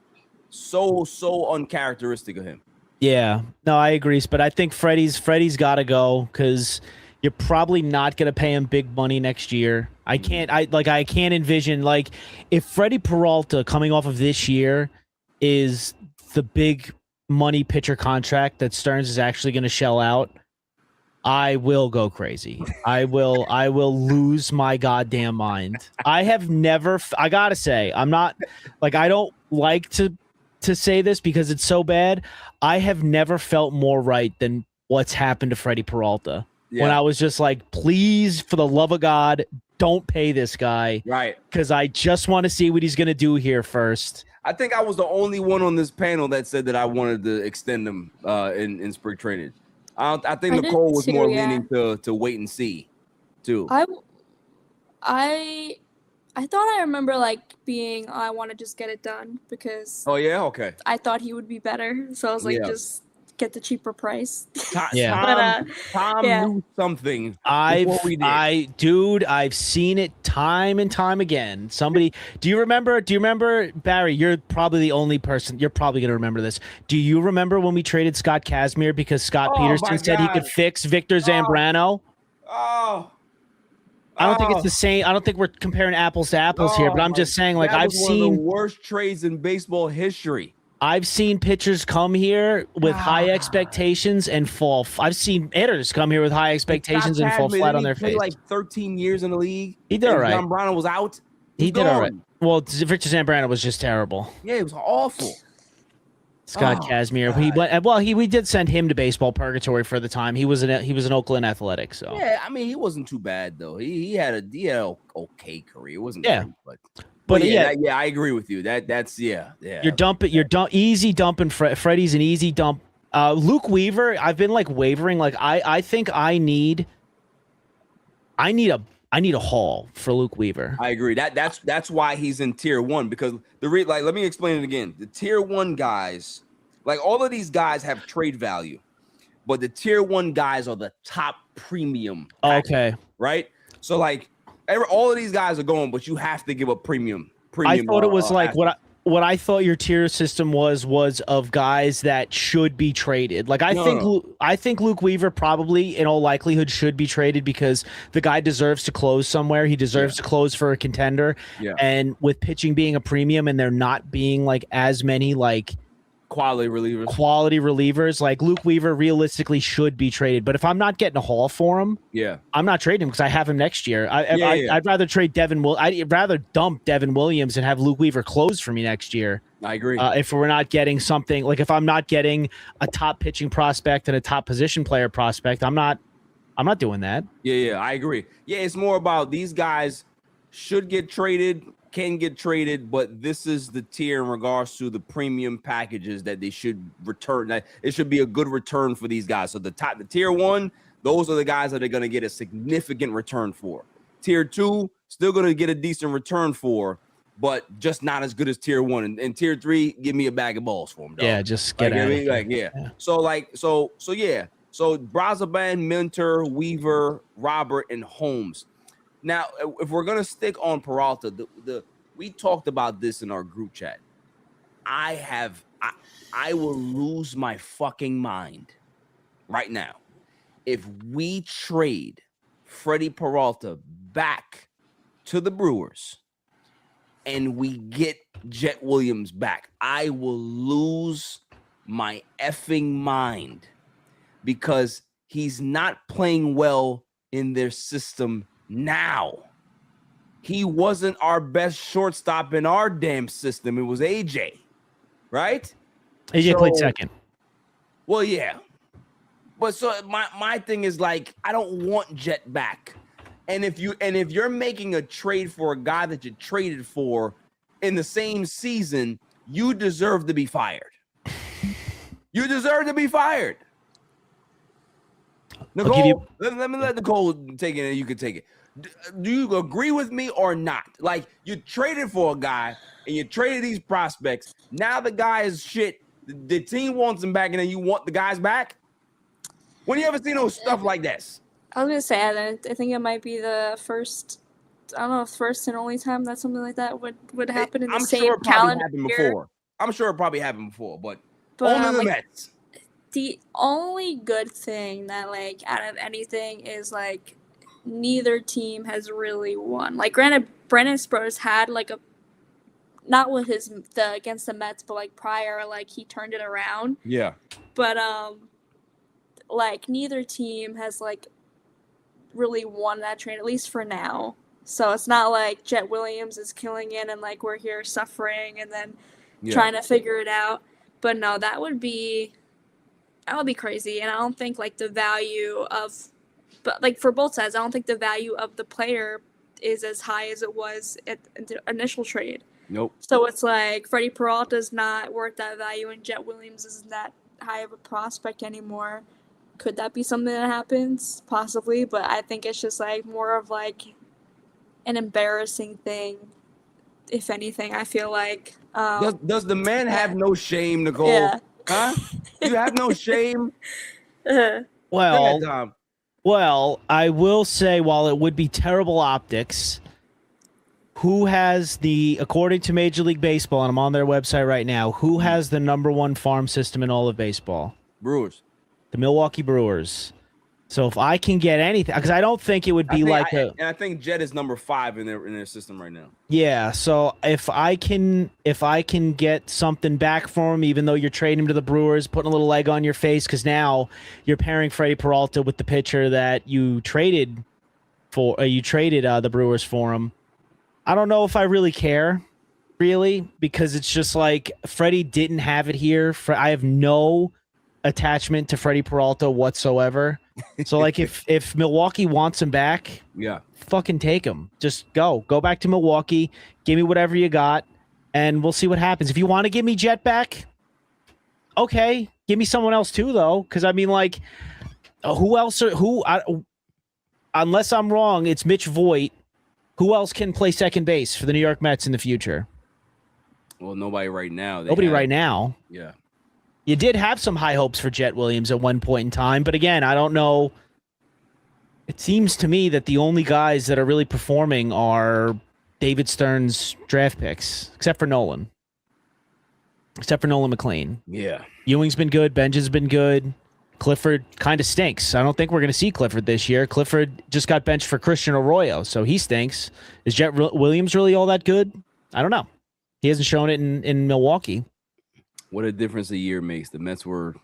so uncharacteristic of him. Yeah, no, I agree, but I think Freddie's got to go because you're probably not going to pay him big money next year. I can't envision, like, if Freddie Peralta coming off of this year is the big money pitcher contract that Stearns is actually going to shell out, I will go crazy. I will lose my goddamn mind. I gotta say, I'm not, like, I don't like to say this because it's so bad. I have never felt more right than what's happened to Freddie Peralta. Yeah. When I was just like, please, for the love of God, don't pay this guy. Right. Because I just want to see what he's going to do here first. I think I was the only one on this panel that said that I wanted to extend him in spring training. I think Nicole was more leaning to wait and see, too. I thought I remember like being, I want to just get it done because. Oh yeah, okay. I thought he would be better, so I was like, just get the cheaper price. Tom knew something. I've seen it time and time again. Somebody, do you remember, Barry? You're probably the only person. You're probably gonna remember this. Do you remember when we traded Scott Kazmir because Scott Peterson said he could fix Victor Zambrano? I don't think it's the same. I don't think we're comparing apples to apples here, but I'm just saying, like, I've seen one of the worst trades in baseball history. I've seen pitchers come here with high expectations and fall. I've seen hitters come here with high expectations and fall flat on their face. Like 13 years in the league. He did all right. Zambrano was out. He did all right. Well, Victor Zambrano was just terrible. Yeah, it was awful. Scott Kazmir. We did send him to baseball purgatory for the time. He was an Oakland Athletic. So yeah, I mean, he wasn't too bad though. He had an okay career. It wasn't great, but I agree with you. That's yeah. You're easy dumping. Freddie's an easy dump. Luke Weaver, I've been like wavering. Like I think I need a haul for Luke Weaver. I agree. That's why he's in tier 1 because let me explain it again. The tier 1 guys Like all of these guys have trade value, but the tier 1 guys are the top premium. Okay. Right. So like all of these guys are going, but you have to give a premium. I thought it was like what I thought your tier system was of guys that should be traded. Like I think Luke Weaver probably in all likelihood should be traded because the guy deserves to close somewhere. He deserves to close for a contender. Yeah. And with pitching being a premium and there not being like as many like quality relievers, like Luke Weaver realistically should be traded. But if I'm not getting a haul for him, I'm not trading him because I have him next year. I'd rather trade I'd rather dump Devin Williams and have Luke Weaver close for me next year. I agree. If we're not getting something like if I'm not getting a top pitching prospect and a top position player prospect, I'm not doing that. Yeah, I agree. Yeah, it's more about these guys should get traded, can get traded, but this is the tier in regards to the premium packages that they should return. That it should be a good return for these guys. So the tier 1, those are the guys that are going to get a significant return for. Tier 2, still going to get a decent return for, but just not as good as tier 1. And tier 3, give me a bag of balls for them. Dog. Yeah, just get out of here. Yeah. So yeah. So Brazaban, Minter, Weaver, Robert, and Holmes. Now, if we're gonna stick on Peralta, we talked about this in our group chat. I will lose my fucking mind right now if we trade Freddie Peralta back to the Brewers and we get Jet Williams back. I will lose my effing mind because he's not playing well in their system now. He wasn't our best shortstop in our damn system. It was AJ, right? AJ played second. Well, yeah. But so my thing is like, I don't want Jet back. And if you're making a trade for a guy that you traded for in the same season, you deserve to be fired. You deserve to be fired. Nicole, let me let Nicole take it and you can take it. Do you agree with me or not? Like, you traded for a guy and you traded these prospects. Now the guy is shit. The team wants him back and then you want the guys back? When you ever seen those stuff like this? I was going to say, I think it might be the first, I don't know if first and only time that something like that would happen in the same calendar year. I'm sure it probably happened before, but only the Mets. The only good thing that, like, out of anything is, like, neither team has really won. Like, granted, Brennan Sprouse had, like, not with against the Mets, but, like, prior, like, he turned it around. Yeah. But, like, neither team has, like, really won that trade, at least for now. So it's not like Jet Williams is killing it and, like, we're here suffering and then trying to figure it out. But, no, that would be crazy. And I don't think, like, the value of – but, like, for both sides, I don't think the value of the player is as high as it was at the initial trade. Nope. So it's like Freddie Peralta is not worth that value and Jet Williams isn't that high of a prospect anymore. Could that be something that happens? Possibly, but I think it's just, like, more of, like, an embarrassing thing, if anything, I feel like. Does the man have no shame, Nicole? Yeah. Huh? You have no shame? Well, I will say, while it would be terrible optics, who has according to Major League Baseball, and I'm on their website right now, who has the #1 farm system in all of baseball? Brewers. The Milwaukee Brewers. So if I can get anything, because I don't think it would be and I think Jet is #5 in their system right now. Yeah, so if I can get something back for him, even though you're trading him to the Brewers, putting a little egg on your face, because now you're pairing Freddie Peralta with the pitcher that you traded for. The Brewers for him. I don't know if I really care, because it's just like Freddie didn't have it here. I have no attachment to Freddie Peralta whatsoever. So, like, if Milwaukee wants him back, fucking take him. Just go back to Milwaukee. Give me whatever you got, and we'll see what happens. If you want to give me Jet back, okay, give me someone else too, though. Because I mean, like, who else? Unless I'm wrong, it's Mitch Voigt. Who else can play second base for the New York Mets in the future? Well, nobody right now. Nobody right now. Yeah. You did have some high hopes for Jet Williams at one point in time, but again, I don't know. It seems to me that the only guys that are really performing are David Stern's draft picks, except for Nolan McLean. Yeah. Ewing's been good. Benja's been good. Clifford kind of stinks. I don't think we're going to see Clifford this year. Clifford just got benched for Christian Arroyo, so he stinks. Is Jet Williams really all that good? I don't know. He hasn't shown it in Milwaukee. What a difference a year makes. The Mets were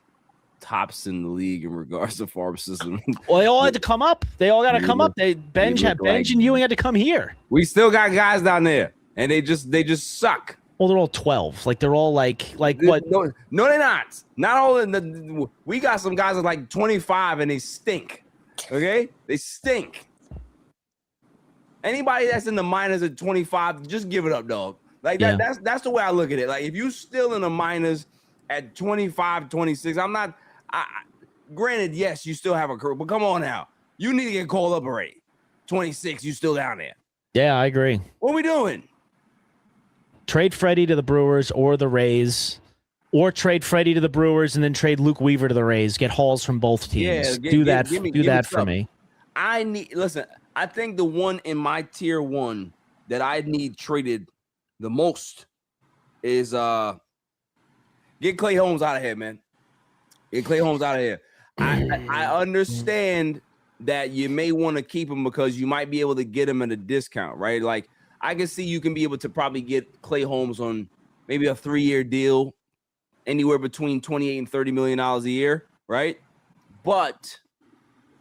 tops in the league in regards to farm system. Well, they all had to come up. They all got to come up. Benj and Ewing had to come here. We still got guys down there, and they just suck. Well, they're all 12. Like they're all like what? No, they're not. Not all in the. We got some guys that are like 25 and they stink. Okay, they stink. Anybody that's in the minors at 25, just give it up, dog. Like that. Yeah. That's the way I look at it. Like if you still in the minors at 25, 26, I'm not. Granted, yes, you still have a career, but come on now, you need to get called up already. 26, you still down there. Yeah, I agree. What are we doing? Trade Freddie to the Brewers or the Rays, or trade Freddie to the Brewers and then trade Luke Weaver to the Rays. Get hauls from both teams. Yeah, do that for me. Listen, I think the one in my tier 1 that I need traded the most is get Clay Holmes out of here, man. Get Clay Holmes out of here. I understand that you may want to keep him because you might be able to get him at a discount, right? Like I can see you can be able to probably get Clay Holmes on maybe a 3-year deal, anywhere between $28 and $30 million a year, right? But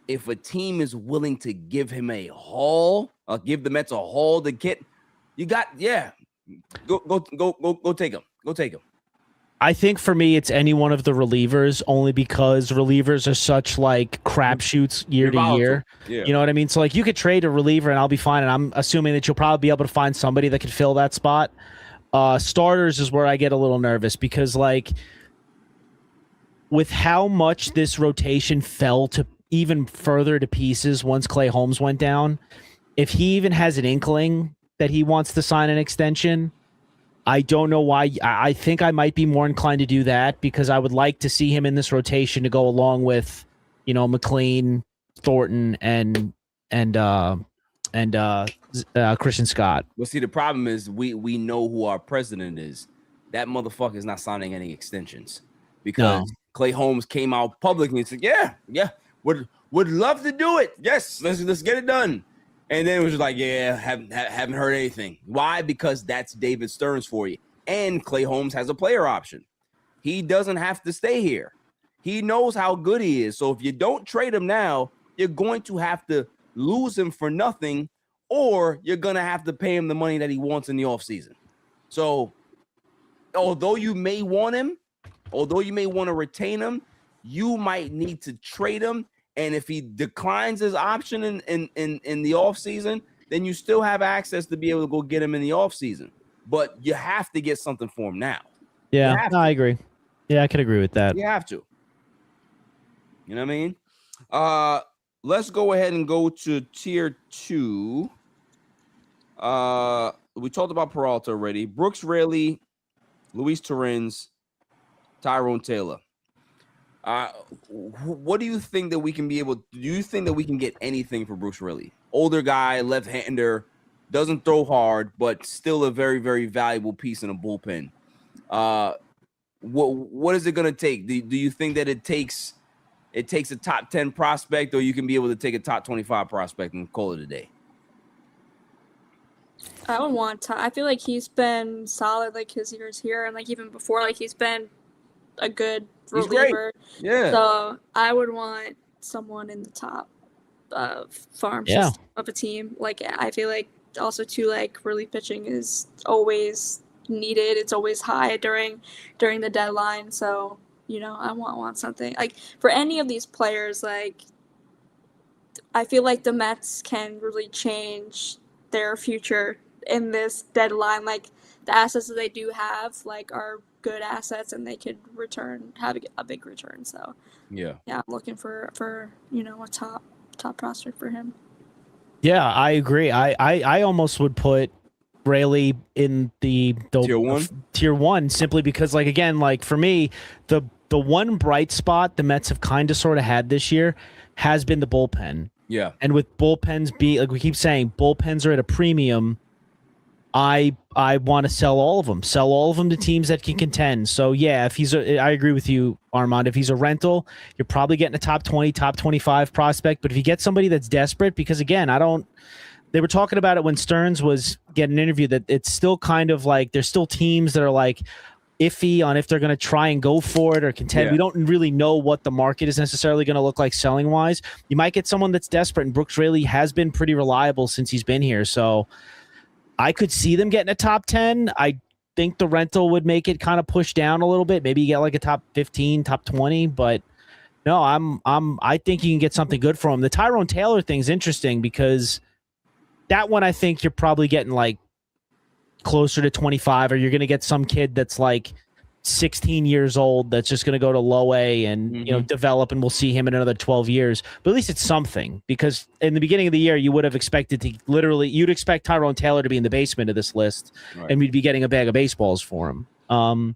if a team is willing to give him a haul, give the Mets a haul to get, you got, go take him. Go take him. I think for me, it's any one of the relievers, only because relievers are such like crapshoots year to year. Yeah. You know what I mean? So like you could trade a reliever and I'll be fine. And I'm assuming that you'll probably be able to find somebody that could fill that spot. Starters is where I get a little nervous because like with how much this rotation fell to even further to pieces once Clay Holmes went down, if he even has an inkling that he wants to sign an extension, I don't know why. I think I might be more inclined to do that because I would like to see him in this rotation to go along with, McLean, Thornton, and Christian Scott. Well, see, the problem is we know who our president is. That motherfucker is not signing any extensions because Clay Holmes came out publicly and said, "Yeah, would love to do it. Yes, let's get it done." And then it was just like, haven't heard anything. Why? Because that's David Stearns for you. And Clay Holmes has a player option. He doesn't have to stay here. He knows how good he is. So if you don't trade him now, you're going to have to lose him for nothing, or you're going to have to pay him the money that he wants in the offseason. So although you may want him, although you may want to retain him, you might need to trade him. And if he declines his option in the offseason, then you still have access to be able to go get him in the offseason. But you have to get something for him now. Yeah, I agree. Yeah, I could agree with that. You have to. You know what I mean? Let's go ahead and go to tier 2. We talked about Peralta already. Brooks Raley, Luis Torrens, Tyrone Taylor. What do you think that we can be able? Do you think that we can get anything for Brooks Raley? Older guy, left-hander, doesn't throw hard, but still a very, very valuable piece in a bullpen. What is it going to take? Do you think that it takes a top 10 prospect, or you can be able to take a top 25 prospect and call it a day? I would want. I feel like he's been solid, like his years here, and like even before, like he's been a good reliever. Yeah. So I would want someone in the top of farm system of a team. Like I feel like also too, like relief pitching is always needed. It's always high during the deadline. So I want something like for any of these players. Like I feel like the Mets can really change their future in this deadline. Like the assets that they do have, like are good assets, and they could have a big return. So yeah, I'm looking for a top prospect for him. Yeah, I agree. I almost would put Raley in the tier 1, simply because, like, again, like for me, the the one bright spot the Mets have kind of sort of had this year has been the bullpen. Yeah. And with bullpens being, like we keep saying, bullpens are at a premium. I want to sell all of them to teams that can contend. So yeah, I agree with you, Armand. If he's a rental, you're probably getting a top 20, top 25 prospect. But if you get somebody that's desperate, because again, they were talking about it when Stearns was getting an interview, that it's still kind of like there's still teams that are like iffy on if they're going to try and go for it or contend. Yeah. We don't really know what the market is necessarily going to look like selling wise. You might get someone that's desperate, and Brooks Raley has been pretty reliable since he's been here. So I could see them getting a top 10. I think the rental would make it kind of push down a little bit. Maybe you get like a top 15, top 20, but no, I think you can get something good for him. The Tyrone Taylor thing's interesting because that one I think you're probably getting like closer to 25, or you're going to get some kid that's like 16 years old that's just going to go to low A and develop, and we'll see him in another 12 years. But at least it's something, because in the beginning of the year you would have expected to you'd expect Tyrone Taylor to be in the basement of this list, right, and we'd be getting a bag of baseballs for him. And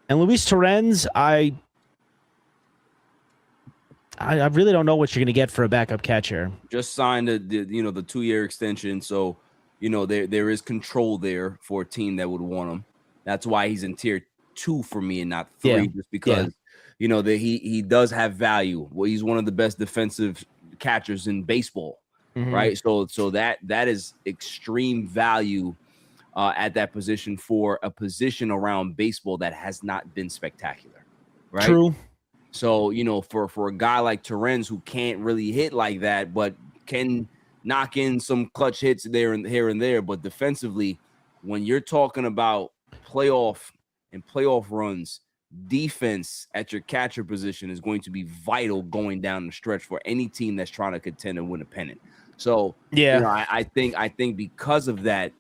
Luis Torrens, I really don't know what you're going to get for a backup catcher. Just signed the 2-year extension, so there is control there for a team that would want him. That's why he's in tier 2 for me and not 3, just because that he does have value. Well, he's one of the best defensive catchers in baseball, right? So that is extreme value at that position for a position around baseball that has not been spectacular, right? True. So for a guy like Torrens who can't really hit like that, but can knock in some clutch hits here and there, but defensively, when you're talking about playoff runs, defense at your catcher position is going to be vital going down the stretch for any team that's trying to contend and win a pennant. So I think because of that,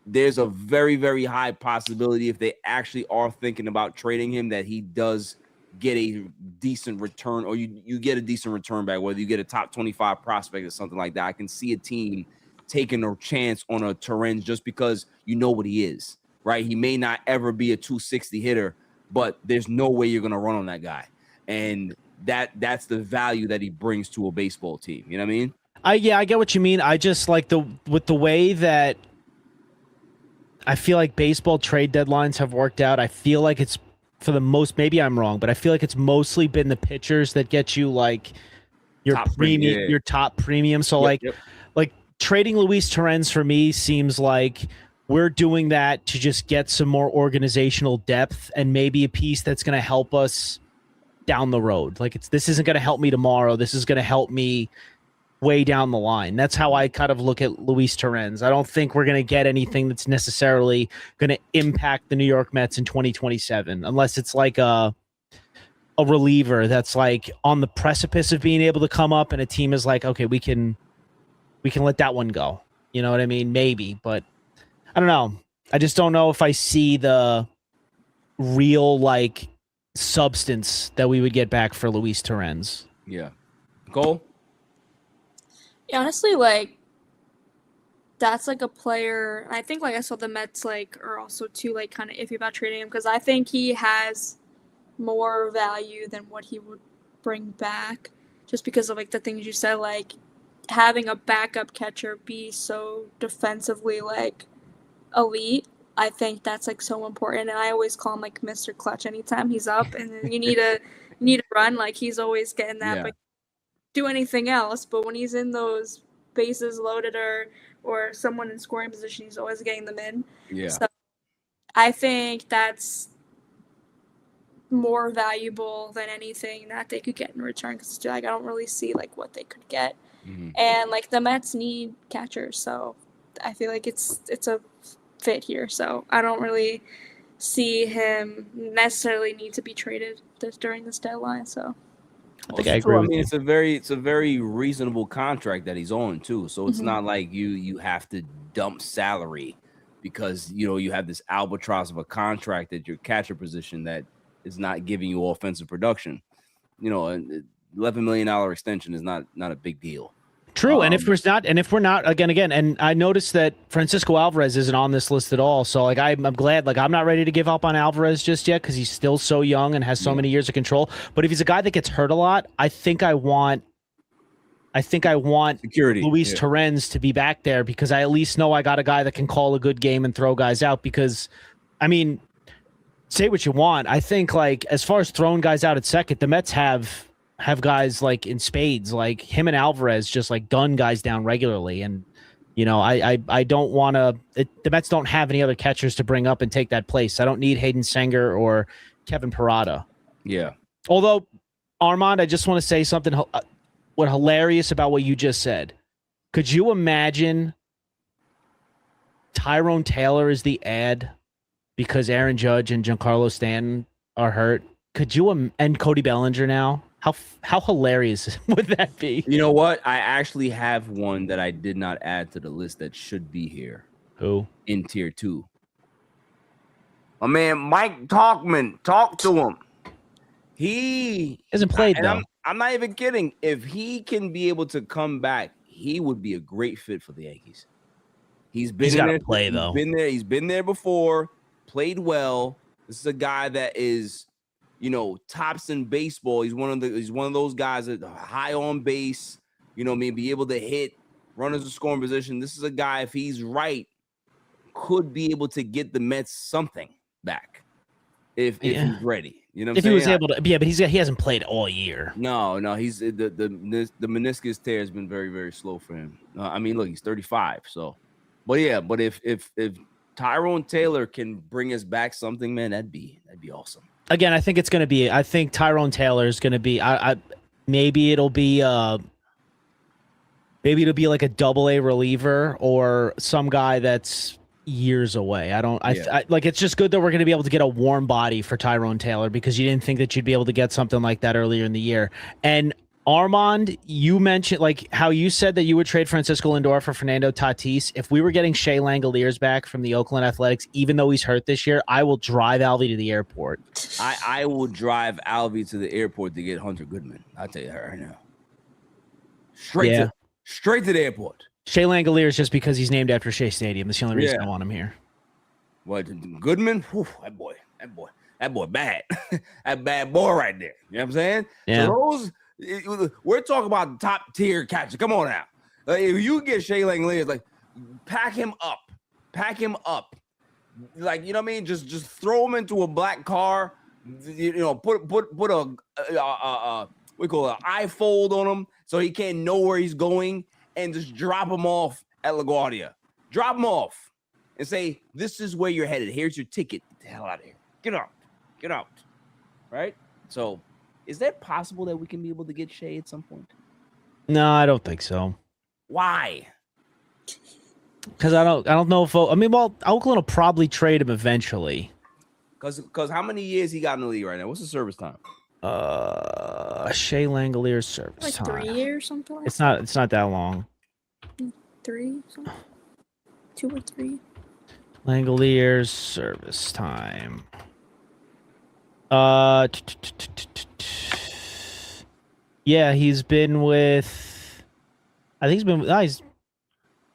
there's a very, very high possibility, if they actually are thinking about trading him, that he does get a decent return, or you get a decent return back, whether you get a top 25 prospect or something like that. I can see a team taking a chance on a Torrens just because what he is, right? He may not ever be a 260 hitter, but there's no way you're going to run on that guy. And that's the value that he brings to a baseball team. You know what I mean? I get what you mean. I just like with the way that I feel like baseball trade deadlines have worked out. I feel like it's, for the most, maybe I'm wrong, but I feel like it's mostly been the pitchers that get you like your top premium, your top premium. So like trading Luis Torrens for me seems like we're doing that to just get some more organizational depth and maybe a piece that's going to help us down the road. Like this isn't going to help me tomorrow. This is going to help me way down the line. That's how I kind of look at Luis Torrens. I don't think we're going to get anything that's necessarily going to impact the New York Mets in 2027, unless it's like a reliever that's like on the precipice of being able to come up and a team is like, okay, we can let that one go. You know what I mean? Maybe, but I don't know. I just don't know if I see the real like substance that we would get back for Luis Torrens. Yeah. Cole? Yeah, honestly, like, that's like a player. I think, like, I saw the Mets like are also too like kind of iffy about trading him, because I think he has more value than what he would bring back, just because of like the things you said, like having a backup catcher be so defensively like elite. I think that's like so important, and I always call him like Mr. Clutch anytime he's up, and you need to run, like he's always getting that. Yeah. But do anything else, but when he's in those bases loaded or someone in scoring position, he's always getting them in. Yeah. So I think that's more valuable than anything that they could get in return, because like I don't really see like what they could get. And like the Mets need catchers, so I feel like it's a fit here. So I don't really see him necessarily need to be traded during this deadline. So I think I agree. I mean, it's a very reasonable contract that he's on too. So it's not like you have to dump salary because you have this albatross of a contract at your catcher position that is not giving you offensive production. An $11 million extension is not a big deal. True, and if we're not again, and I noticed that Francisco Alvarez isn't on this list at all. So like I'm glad, like I'm not ready to give up on Alvarez just yet because he's still so young and has so many years of control. But if he's a guy that gets hurt a lot, I think I want security. Luis Torrens to be back there because I at least know I got a guy that can call a good game and throw guys out. Because, I mean, say what you want, I think like as far as throwing guys out at second, the Mets have guys like in spades, like him and Alvarez just like gun guys down regularly. And, you know, I don't want to, the Mets don't have any other catchers to bring up and take that place. I don't need Hayden Senger or Kevin Parada. Yeah. Although, Armand, I just want to say something hilarious about what you just said. Could you imagine Tyrone Taylor is the ad because Aaron Judge and Giancarlo Stanton are hurt? Could you, and Cody Bellinger now? How hilarious would that be? You know what? I actually have one that I did not add to the list that should be here. Who? In tier 2. My man Mike Talkman. Talk to him. He hasn't played though. I'm not even kidding. If he can be able to come back, he would be a great fit for the Yankees. He's got to play though. He's been there before. Played well. This is a guy that is, you know, tops in baseball. He's one of those guys that are high on base, you know, maybe able to hit runners in scoring position. This is a guy, if he's right, could be able to get the Mets something back if he's ready. You know what I'm saying? If he was able to, but he hasn't played all year. No, he's the meniscus tear has been very, very slow for him. I mean, look, he's 35, so but if Tyrone Taylor can bring us back something, man, that'd be awesome. Again, I think it's going to be. I think Tyrone Taylor is going to be. Maybe it'll be. Maybe it'll be like a double-A reliever or some guy that's years away. I like. It's just good that we're going to be able to get a warm body for Tyrone Taylor because you didn't think that you'd be able to get something like that earlier in the year. And Armand, you mentioned like how you said that you would trade Francisco Lindor for Fernando Tatis. If we were getting Shea Langoliers back from the Oakland Athletics, even though he's hurt this year, I will drive Alvy to the airport. I will drive Alvy to the airport to get Hunter Goodman. I'll tell you that right now. Straight to the airport. Shea Langoliers just because he's named after Shea Stadium. That's the only reason I want him here. What, Goodman? Whew, that boy bad. That bad boy right there. You know what I'm saying? Yeah. So we're talking about top tier catcher. Come on now. If you get Shea Langoliers, like pack him up. Like, you know what I mean? Just throw him into a black car. You know, put a we call it an iFold on him so he can't know where he's going, and just drop him off at LaGuardia. Drop him off and say, "This is where you're headed. Here's your ticket. Get the hell out of here. Get out." Right? So. Is that possible that we can be able to get Shea at some point? No, I don't think so. Why? Because I don't know if Oakland will probably trade him eventually. Because how many years he got in the league right now? What's the service time? Shea Langoliers service time. Like 3 years, something like It's not that long. 3, something. 2 or 3. Langoliers service time. Yeah, he's been with. I think he's been.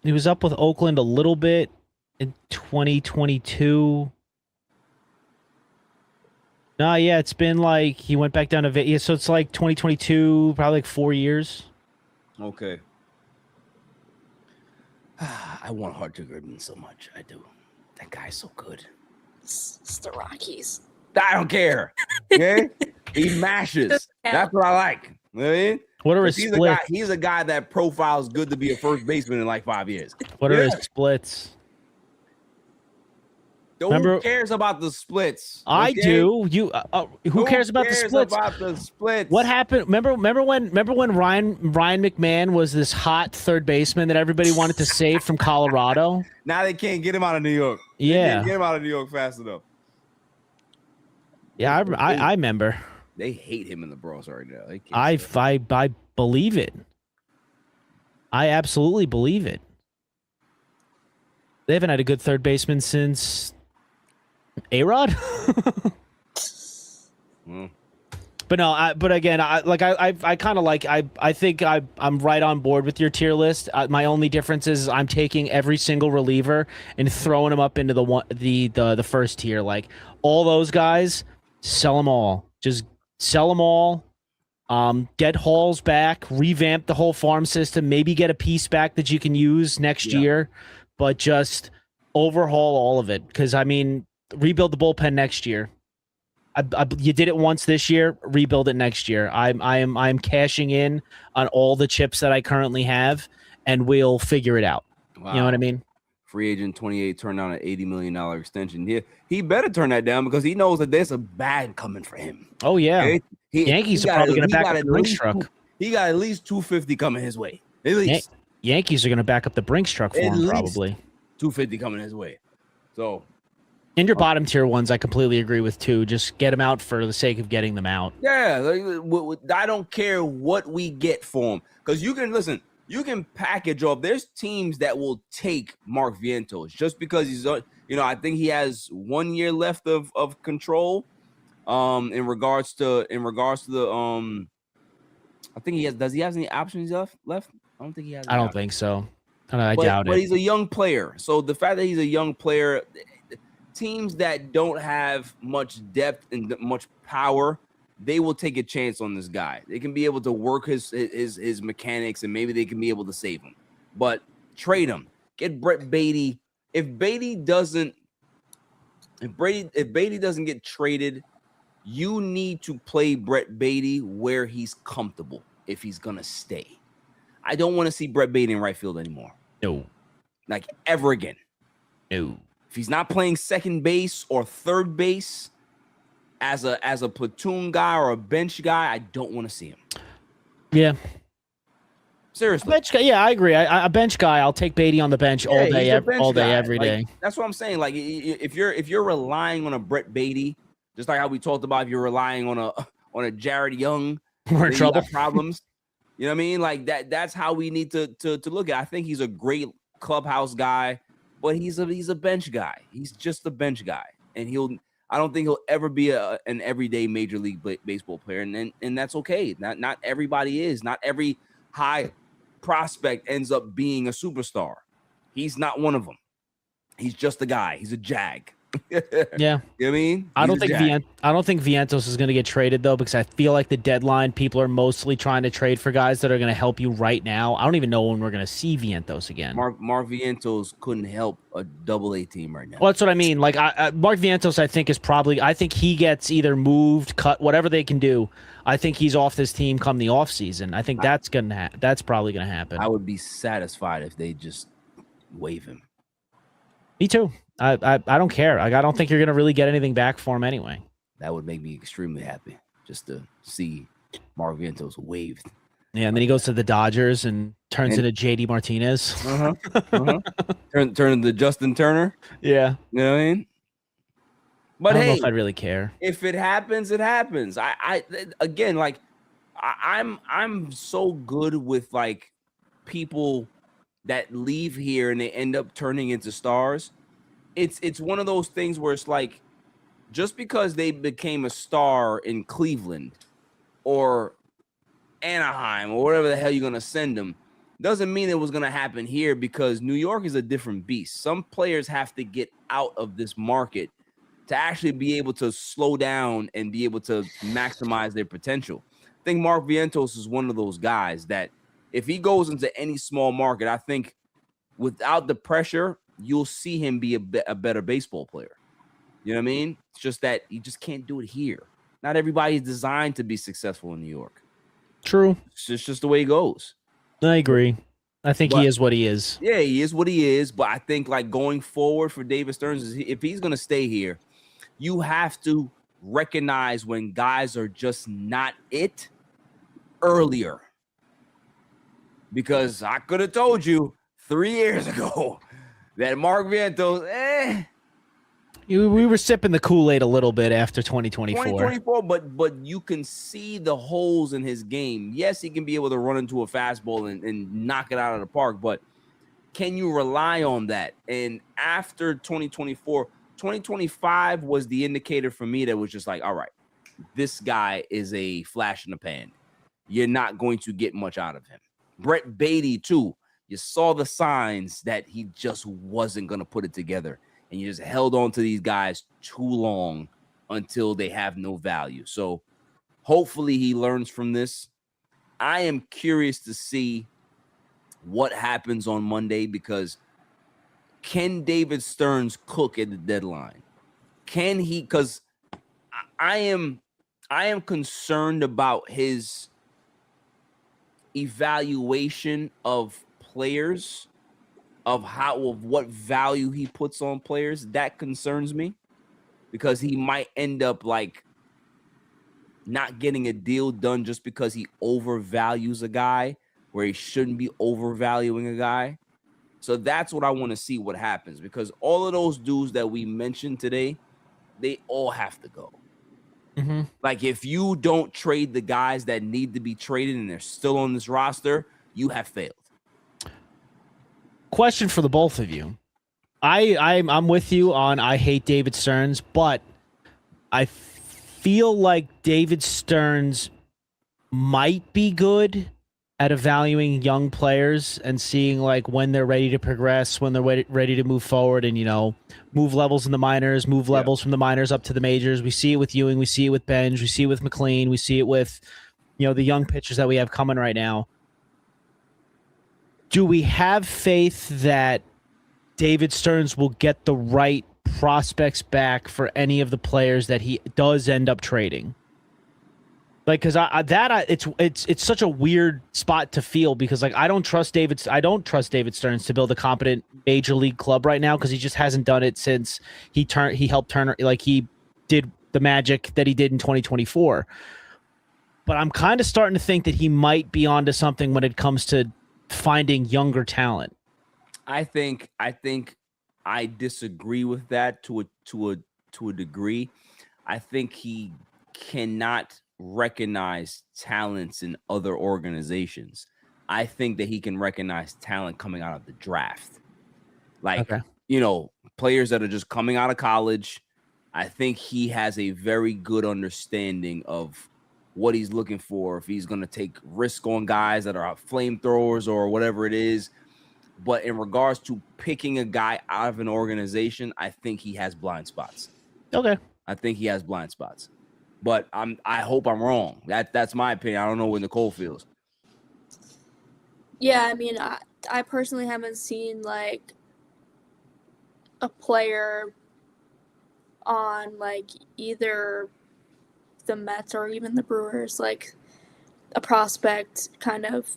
He was up with Oakland a little bit in 2022. No, yeah, it's been like he went back down to Vegas. So it's like 2022, probably like 4 years. Okay. I want Hunter Goodman so much. I do. That guy's so good. It's the Rockies. I don't care. Okay? He mashes. That's what I like. You know what I mean? What are his splits? He's a guy that profiles good to be a first baseman in like 5 years. What are his splits? Who cares about the splits? I do. Who cares about the splits? About the splits? What happened? Remember when Ryan McMahon was this hot third baseman that everybody wanted to save from Colorado? Now they can't get him out of New York. Yeah, they can't get him out of New York fast enough. Yeah, I remember. They hate him in the Bronx right now. I believe it. I absolutely believe it. They haven't had a good third baseman since A-Rod. But no, but again, I kind of like I think I'm right on board with your tier list. My only difference is I'm taking every single reliever and throwing them up into the first tier. Like all those guys, sell them all. Just sell them all. Get hauls back, revamp the whole farm system, maybe get a piece back that you can use next year, but just overhaul all of it. Because I mean, rebuild the bullpen next year. You did it once this year. Rebuild it next year. I'm cashing in on all the chips that I currently have, and we'll figure it out. Wow. You know what I mean? Free agent 28 turned down an $80 million extension. He better turn that down because he knows that there's a bag coming for him. Oh yeah, okay? Yankees are probably going to back up the Brinks truck. He got at least 250 coming his way. At least Yankees are going to back up the Brinks truck for him probably. 250 coming his way. So. And your bottom tier ones, I completely agree with too. Just get them out for the sake of getting them out. Yeah, I don't care what we get for them because you can package off. There's teams that will take Mark Vientos just because he's, I think he has 1 year left of control. In regards to the I think he has. Does he have any options left? I don't think he has. I don't think so. I doubt it. But he's a young player, so the fact that he's a young player. Teams that don't have much depth and much power, they will take a chance on this guy. They can be able to work his mechanics, and maybe they can be able to save him. But trade him. Get Brett Beatty. If Beatty doesn't get traded, you need to play Brett Beatty where he's comfortable if he's gonna stay. I don't want to see Brett Beatty in right field anymore. No. Like ever again. No. If he's not playing second base or third base as a platoon guy or a bench guy, I don't want to see him. Yeah. Seriously. Bench guy, yeah, I agree. A bench guy, I'll take Beatty on the bench all day, every day. That's what I'm saying. Like if you're relying on a Brett Beatty, just like how we talked about, if you're relying on a Jared Young, we're in trouble. Problems. You know what I mean? Like that's how we need to look at it. I think he's a great clubhouse guy. But he's a bench guy. He's just a bench guy, and I don't think he'll ever be an everyday major league baseball player, and that's okay. Not everybody is. Not every high prospect ends up being a superstar. He's not one of them. He's just a guy. He's a jag. Yeah, you know what I mean? I don't think Vientos is going to get traded though, because I feel like the deadline people are mostly trying to trade for guys that are going to help you right now. I don't even know when we're going to see Vientos again. Mark Vientos couldn't help a Double-A team right now. Well, that's what I mean. Like Mark Vientos, I think he gets either moved, cut, whatever they can do. I think he's off this team come the off season. I think that's probably going to happen. I would be satisfied if they just waive him. Me too. I don't care. Like, I don't think you're going to really get anything back for him anyway. That would make me extremely happy just to see Mark Vientos waived. Yeah, and then he goes to the Dodgers and turns into JD Martinez. Turn into Justin Turner. Yeah. You know what I mean? But I don't know if I really care. If it happens, it happens. I'm so good with like people that leave here and they end up turning into stars. It's one of those things where it's like, just because they became a star in Cleveland or Anaheim or whatever the hell you're going to send them, doesn't mean it was going to happen here, because New York is a different beast. Some players have to get out of this market to actually be able to slow down and be able to maximize their potential. I think Mark Vientos is one of those guys that if he goes into any small market, I think without the pressure, you'll see him be a better baseball player. You know what I mean? It's just that you just can't do it here. Not everybody is designed to be successful in New York. True. It's just the way it goes. I agree. I think he is what he is. Yeah, he is what he is. But I think like going forward for David Stearns, if he's going to stay here, you have to recognize when guys are just not it earlier. Because I could have told you 3 years ago that Mark Vientos, we were sipping the Kool-Aid a little bit after 2024. But you can see the holes in his game. Yes, he can be able to run into a fastball and knock it out of the park, but can you rely on that? And after 2024, 2025 was the indicator for me that was just like, all right, this guy is a flash in the pan. You're not going to get much out of him. Brett Beatty, too. You saw the signs that he just wasn't going to put it together. And you just held on to these guys too long until they have no value. So hopefully he learns from this. I am curious to see what happens on Monday, because can David Stearns cook at the deadline? Can he? Because I am concerned about his evaluation of players, of what value he puts on players. That concerns me, because he might end up like not getting a deal done just because he overvalues a guy where he shouldn't be overvaluing a guy. So that's what I want to see what happens, because all of those dudes that we mentioned today, they all have to go. Mm-hmm. Like, if you don't trade the guys that need to be traded and they're still on this roster, you have failed. Question for the both of you. I'm with you on I hate David Stearns, but I feel like David Stearns might be good at evaluating young players and seeing like when they're ready to progress, when they're ready to move forward, and move levels in the minors, move levels from the minors up to the majors. We see it with Ewing, we see it with Benj, we see it with McLean, we see it with the young pitchers that we have coming right now. Do we have faith that David Stearns will get the right prospects back for any of the players that he does end up trading? Like, because it's such a weird spot to feel, because like I don't trust David Stearns to build a competent major league club right now, because he just hasn't done it since he helped Turner, like he did the magic that he did in 2024. But I'm kind of starting to think that he might be onto something when it comes to finding younger talent. I think I disagree with that to a degree. I think he cannot recognize talents in other organizations. I think that he can recognize talent coming out of the draft. Like, players that are just coming out of college. I think he has a very good understanding of what he's looking for, if he's going to take risk on guys that are flamethrowers or whatever it is. But in regards to picking a guy out of an organization, I think he has blind spots. Okay. I think he has blind spots. But I hope I'm wrong. That's my opinion. I don't know what Nicole feels. Yeah, I mean, I personally haven't seen like a player on like either the Mets or even the Brewers, like a prospect kind of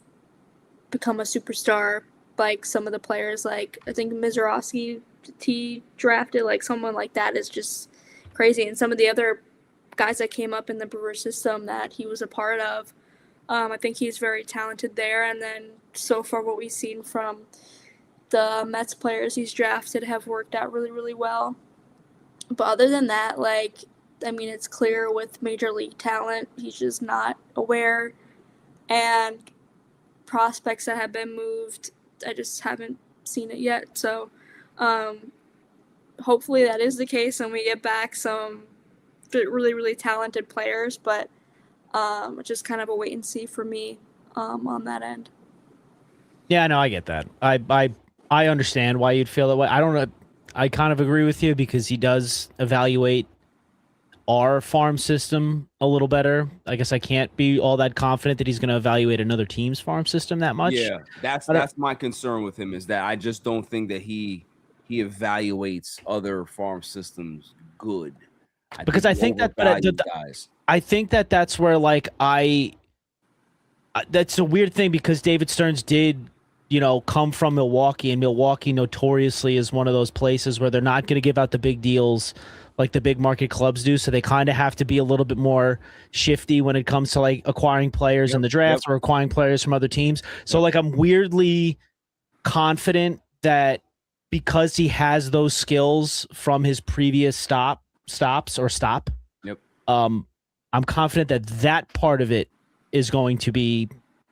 become a superstar. Like some of the players, like I think Mizorowski, he drafted, like someone like that is just crazy. And some of the other guys that came up in the Brewer system that he was a part of, I think he's very talented there. And then so far what we've seen from the Mets players he's drafted have worked out really, really well. But other than that, like, I mean, it's clear with major league talent, he's just not aware. And prospects that have been moved, I just haven't seen it yet. So hopefully that is the case and we get back some really, really talented players. But it's just kind of a wait and see for me on that end. Yeah, no, I get that. I understand why you'd feel that way. I don't know. I kind of agree with you, because he does evaluate our farm system a little better. I guess I can't be all that confident that he's going to evaluate another team's farm system that much. Yeah, that's my concern with him, is that I just don't think that he evaluates other farm systems good. I think that's where like that's a weird thing, because David Stearns did come from Milwaukee, and Milwaukee notoriously is one of those places where they're not going to give out the big deals like the big market clubs do. So they kind of have to be a little bit more shifty when it comes to like acquiring players in the draft or acquiring players from other teams. So like I'm weirdly confident that because he has those skills from his previous stop. Yep. I'm confident that part of it is going to be,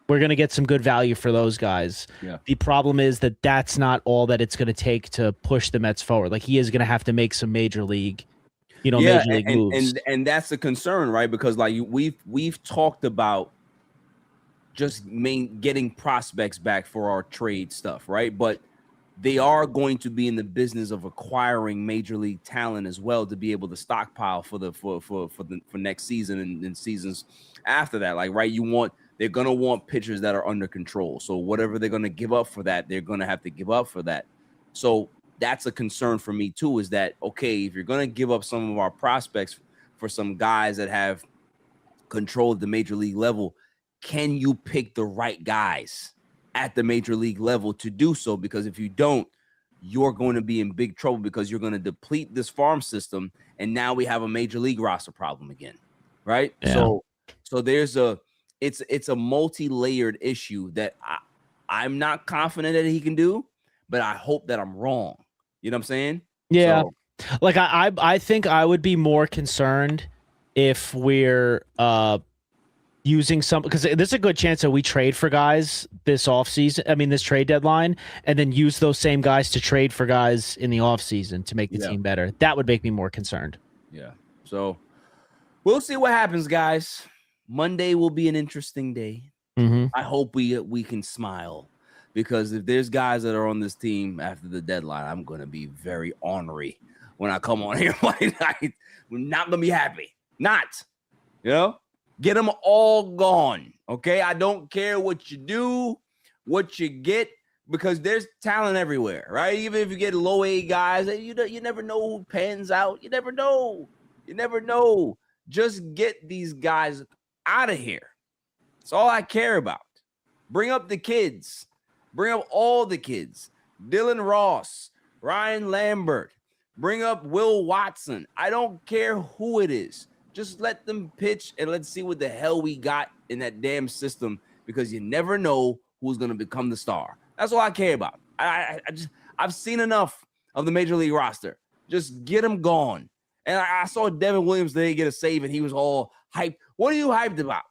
we're going to get some good value for those guys. Yeah. The problem is that that's not all that it's going to take to push the Mets forward. Like he is going to have to make some major league Yeah, major league moves. And that's a concern, right? Because like we've talked about just getting prospects back for our trade stuff, right? But they are going to be in the business of acquiring major league talent as well to be able to stockpile for next season and seasons after that. Like, right, they're gonna want pitchers that are under control. So whatever they're gonna give up for that, they're gonna have to give up for that. So that's a concern for me too, is that, okay, if you're gonna give up some of our prospects for some guys that have control at the major league level, can you pick the right guys at the major league level to do so? Because if you don't, you're going to be in big trouble, because you're going to deplete this farm system, and now we have a major league roster problem again, right? Yeah. So there's it's a multi-layered issue that I'm not confident that he can do, but I hope that I'm wrong. You know what I'm saying? Yeah. So, like I think I would be more concerned if we're using some, because there's a good chance that we trade for guys this offseason. I mean, this trade deadline, and then use those same guys to trade for guys in the offseason to make the team better. That would make me more concerned. Yeah. So we'll see what happens, guys. Monday will be an interesting day. Mm-hmm. I hope we can smile, because if there's guys that are on this team after the deadline, I'm going to be very ornery when I come on here. I'm not going to be happy. Not, get them all gone. Okay. I don't care what you do, what you get, because there's talent everywhere, right? Even if you get low A guys, you never know who pans out. You never know. Just get these guys out of here. That's all I care about. Bring up the kids. Bring up all the kids. Dylan Ross, Ryan Lambert. Bring up Will Watson. I don't care who it is. Just let them pitch, and let's see what the hell we got in that damn system, because you never know who's going to become the star. That's all I care about. I've seen enough of the major league roster. Just get them gone. And I saw Devin Williams today get a save, and he was all hyped. What are you hyped about?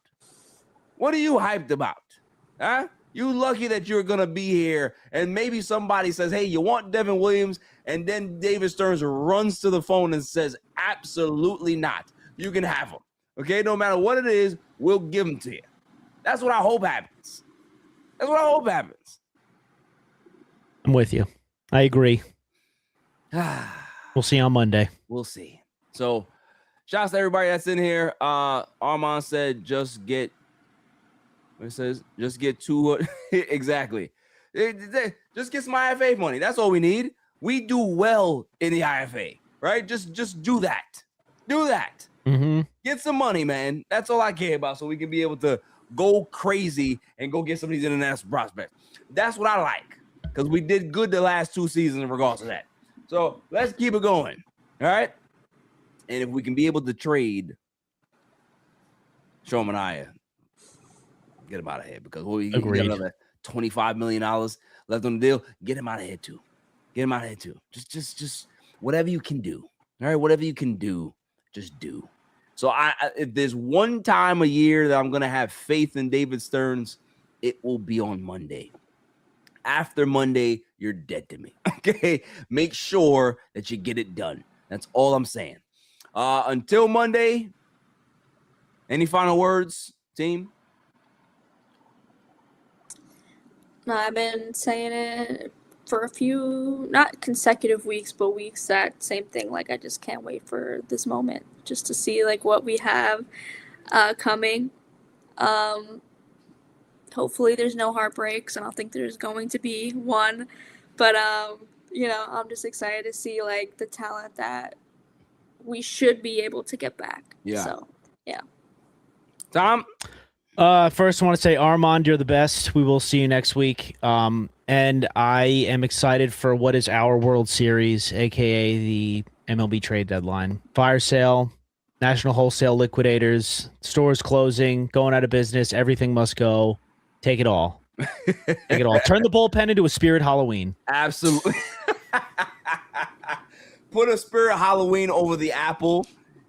Huh? You lucky that you're going to be here, and maybe somebody says, hey, you want Devin Williams? And then David Stearns runs to the phone and says, absolutely not. You can have him. Okay? No matter what it is, we'll give him to you. That's what I hope happens. I'm with you. I agree. We'll see on Monday. We'll see. So, shouts to everybody that's in here. Armand said, just get two. Exactly. Just get some IFA money. That's all we need. We do well in the IFA, right? Just do that. Mm-hmm. Get some money, man. That's all I care about, so we can be able to go crazy and go get some of these international prospects. That's what I like, because we did good the last 2 seasons in regards to that. So let's keep it going. All right. And if we can be able to trade Shohei Mania, get him out of here, because we got another $25 million left on the deal. Get him out of here too. Just whatever you can do. All right. Whatever you can do, just do. So if there's one time a year that I'm going to have faith in David Stearns, it will be on Monday. After Monday, you're dead to me. Okay. Make sure that you get it done. That's all I'm saying. Until Monday, any final words, team? No, I've been saying it for a few, not consecutive weeks, but weeks that same thing. Like, I just can't wait for this moment just to see like what we have coming. Hopefully there's no heartbreaks. I don't think there's going to be one, but I'm just excited to see like the talent that we should be able to get back. Yeah. So, yeah. Tom? First, I want to say, Armand, you're the best. We will see you next week. And I am excited for what is our World Series, aka the MLB trade deadline. Fire sale, national wholesale liquidators, stores closing, going out of business. Everything must go. Take it all. Take it all. Turn the bullpen into a Spirit Halloween. Absolutely. Put a Spirit Halloween over the apple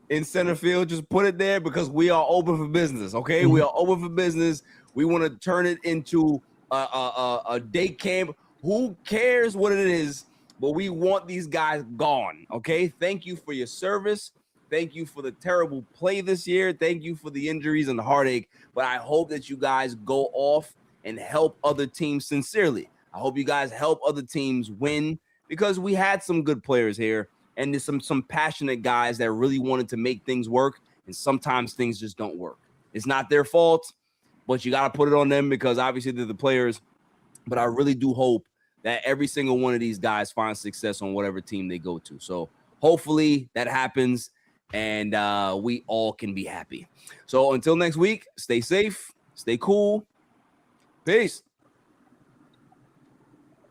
in center field. Just put it there, because we are open for business. Okay. Mm-hmm. We are open for business. We want to turn it into a day camp. Who cares what it is, but we want these guys gone. Okay. Thank you for your service. Thank you for the terrible play this year. Thank you for the injuries and the heartache. But I hope that you guys go off and help other teams sincerely. I hope you guys help other teams win because we had some good players here and there's some passionate guys that really wanted to make things work. And sometimes things just don't work. It's not their fault, but you got to put it on them because obviously they're the players. But I really do hope that every single one of these guys finds success on whatever team they go to. So hopefully that happens and we all can be happy. So until next week, stay safe, stay cool. Peace.